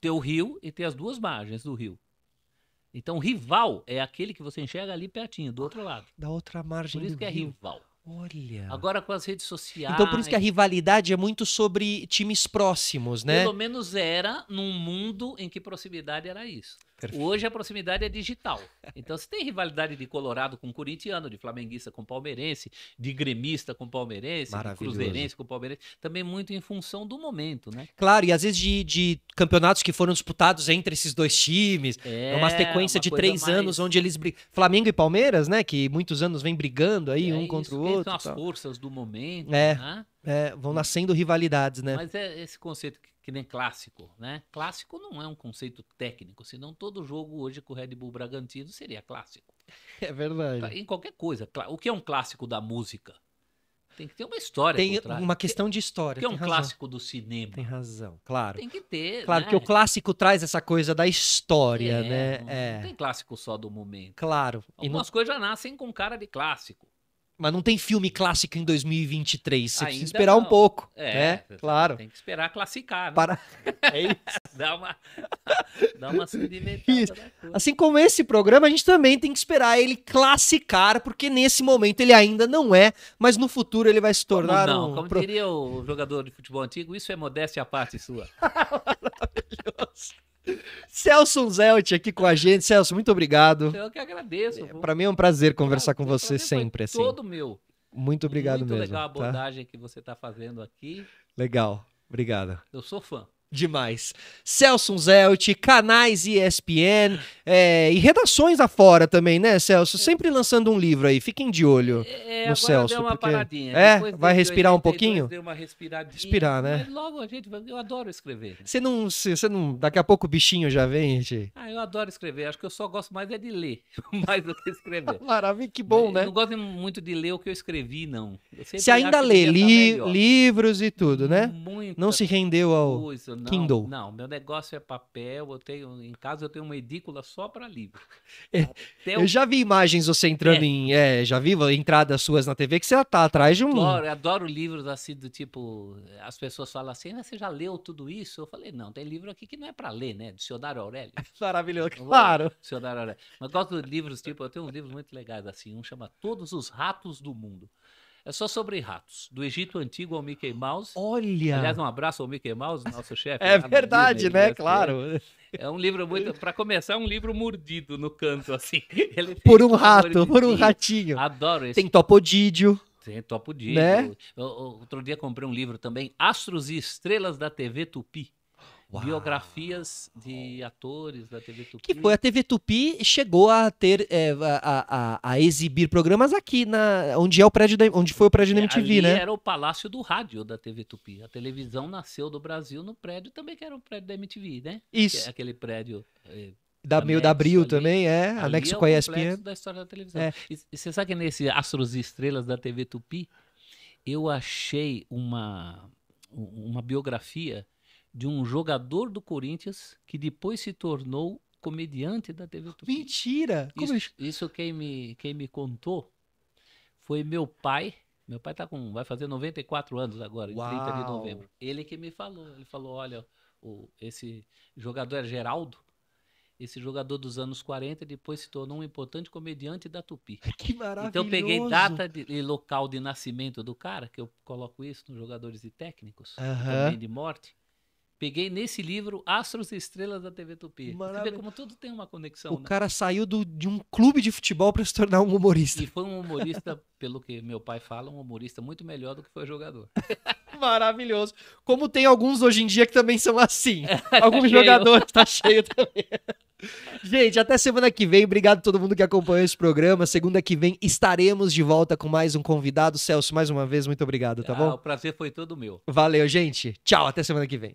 Tem o rio e tem as duas margens do rio. Então, rival é aquele que você enxerga ali pertinho, do outro lado. Da outra margem do rio. Por isso que é rival. Olha. Agora com as redes sociais... Então por isso que a rivalidade é muito sobre times próximos, né? Pelo menos era num mundo em que proximidade era isso. Perfeito. Hoje a proximidade é digital. Então você tem rivalidade de Colorado com corintiano, de flamenguista com palmeirense, de gremista com palmeirense, de cruzeirense com palmeirense. Também muito em função do momento, né? Claro, e às vezes de campeonatos que foram disputados entre esses dois times. É uma sequência de 3 anos onde eles brigam. Flamengo e Palmeiras, né? Que muitos anos vem brigando aí um contra o outro. São as forças do momento, né? Vão nascendo rivalidades, né? Mas é esse conceito que nem clássico, né? Clássico não é um conceito técnico, senão todo jogo hoje com o Red Bull Bragantino seria clássico. É verdade. Em qualquer coisa. O que é um clássico da música? Tem que ter uma história por trás. Tem uma questão de história. O que é um clássico do cinema? Tem razão, claro. Tem que ter, claro, né? Porque o clássico traz essa coisa da história, né? Não tem clássico só do momento. Claro. Algumas coisas já nascem com cara de clássico. Mas não tem filme clássico em 2023. Você precisa Ainda esperar um não. pouco. É, Claro. Tem que esperar classificar, né? Para... É isso. Dá uma sedimentada Isso. da coisa. Assim como esse programa, a gente também tem que esperar ele classificar, porque nesse momento ele ainda não é, mas no futuro ele vai se tornar Não, um... como diria o jogador de futebol antigo, isso é modéstia à parte sua. Celso Zelt aqui com a gente. Celso, muito obrigado. Eu que agradeço. Para mim é um prazer conversar com Prazer você foi sempre, assim. todo meu. Muito obrigado Muito mesmo. legal a tá? abordagem que você está fazendo aqui. Legal, obrigado. Eu sou fã. Demais. Celso Zelt, canais ESPN e redações afora também, né, Celso? Sempre lançando um livro aí, fiquem de olho no Agora Celso. deu uma porque... paradinha. Depois vai desse respirar um 82, pouquinho? Deu uma respiradinha. Respirar, né? Mas logo a gente vai... Eu adoro escrever. Você não... Daqui a pouco o bichinho já vem, gente. Eu adoro escrever. Acho que eu só gosto mais de ler, mais do que escrever. Maravilha, que bom, Eu né? não gosto muito de ler o que eu escrevi, não. Você ainda lê livros e tudo, né? Muita Não se rendeu ao coisa, não, Kindle. Não, meu negócio é papel. Em casa eu tenho uma edícula só para livro. Eu já vi imagens você entrando em... já vi entradas suas na TV que você tá atrás de um... Eu adoro livros assim do tipo... As pessoas falam assim, você já leu tudo isso? Eu falei, não, tem livro aqui que não é para ler, né? Dicionário Aurélio. Maravilhoso, claro. Dicionário Aurélio. Mas gosto de livros tipo... Eu tenho uns livros muito legais assim. Um chama Todos os Ratos do Mundo. É só sobre ratos. Do Egito Antigo ao Mickey Mouse. Olha! Aliás, um abraço ao Mickey Mouse, nosso chefe. É verdade, né? Claro. É um livro muito... Para começar, é um livro mordido no canto, assim. Ele por um rato, por um ratinho. Adoro esse. Tem Topodídio. Tem Topodídio. Né? Outro dia comprei um livro também, Astros e Estrelas da TV Tupi. Uau. Biografias de atores da TV Tupi. Que foi a TV Tupi chegou a ter a exibir programas aqui onde foi o prédio da MTV, ali né? Era o Palácio do Rádio da TV Tupi. A televisão nasceu do Brasil no prédio também que era o prédio da MTV, né? Isso. Aquele prédio meio da Abril ali, também, anexo com a ESPN. Da história da televisão. E você sabe que nesse Astros e Estrelas da TV Tupi eu achei uma biografia de um jogador do Corinthians que depois se tornou comediante da TV Tupi. Mentira! Isso quem me contou foi meu pai. Meu pai vai fazer 94 anos agora, em 30 de novembro. Ele que me falou. Ele falou, olha, esse jogador é Geraldo. Esse jogador dos anos 40 depois se tornou um importante comediante da Tupi. Que maravilhoso! Então eu peguei data e local de nascimento do cara, que eu coloco isso nos jogadores e técnicos, também de morte. Peguei nesse livro Astros e Estrelas da TV Tupi. Você vê como tudo tem uma conexão. O cara saiu de um clube de futebol para se tornar um humorista. E foi um humorista, pelo que meu pai fala, um humorista muito melhor do que foi jogador. Maravilhoso. Como tem alguns hoje em dia que também são assim. Alguns jogadores tá cheio também. Gente, até semana que vem. Obrigado a todo mundo que acompanhou esse programa. Segunda que vem estaremos de volta com mais um convidado. Celso, mais uma vez, muito obrigado, tá bom? O prazer foi todo meu. Valeu, gente. Tchau, até semana que vem.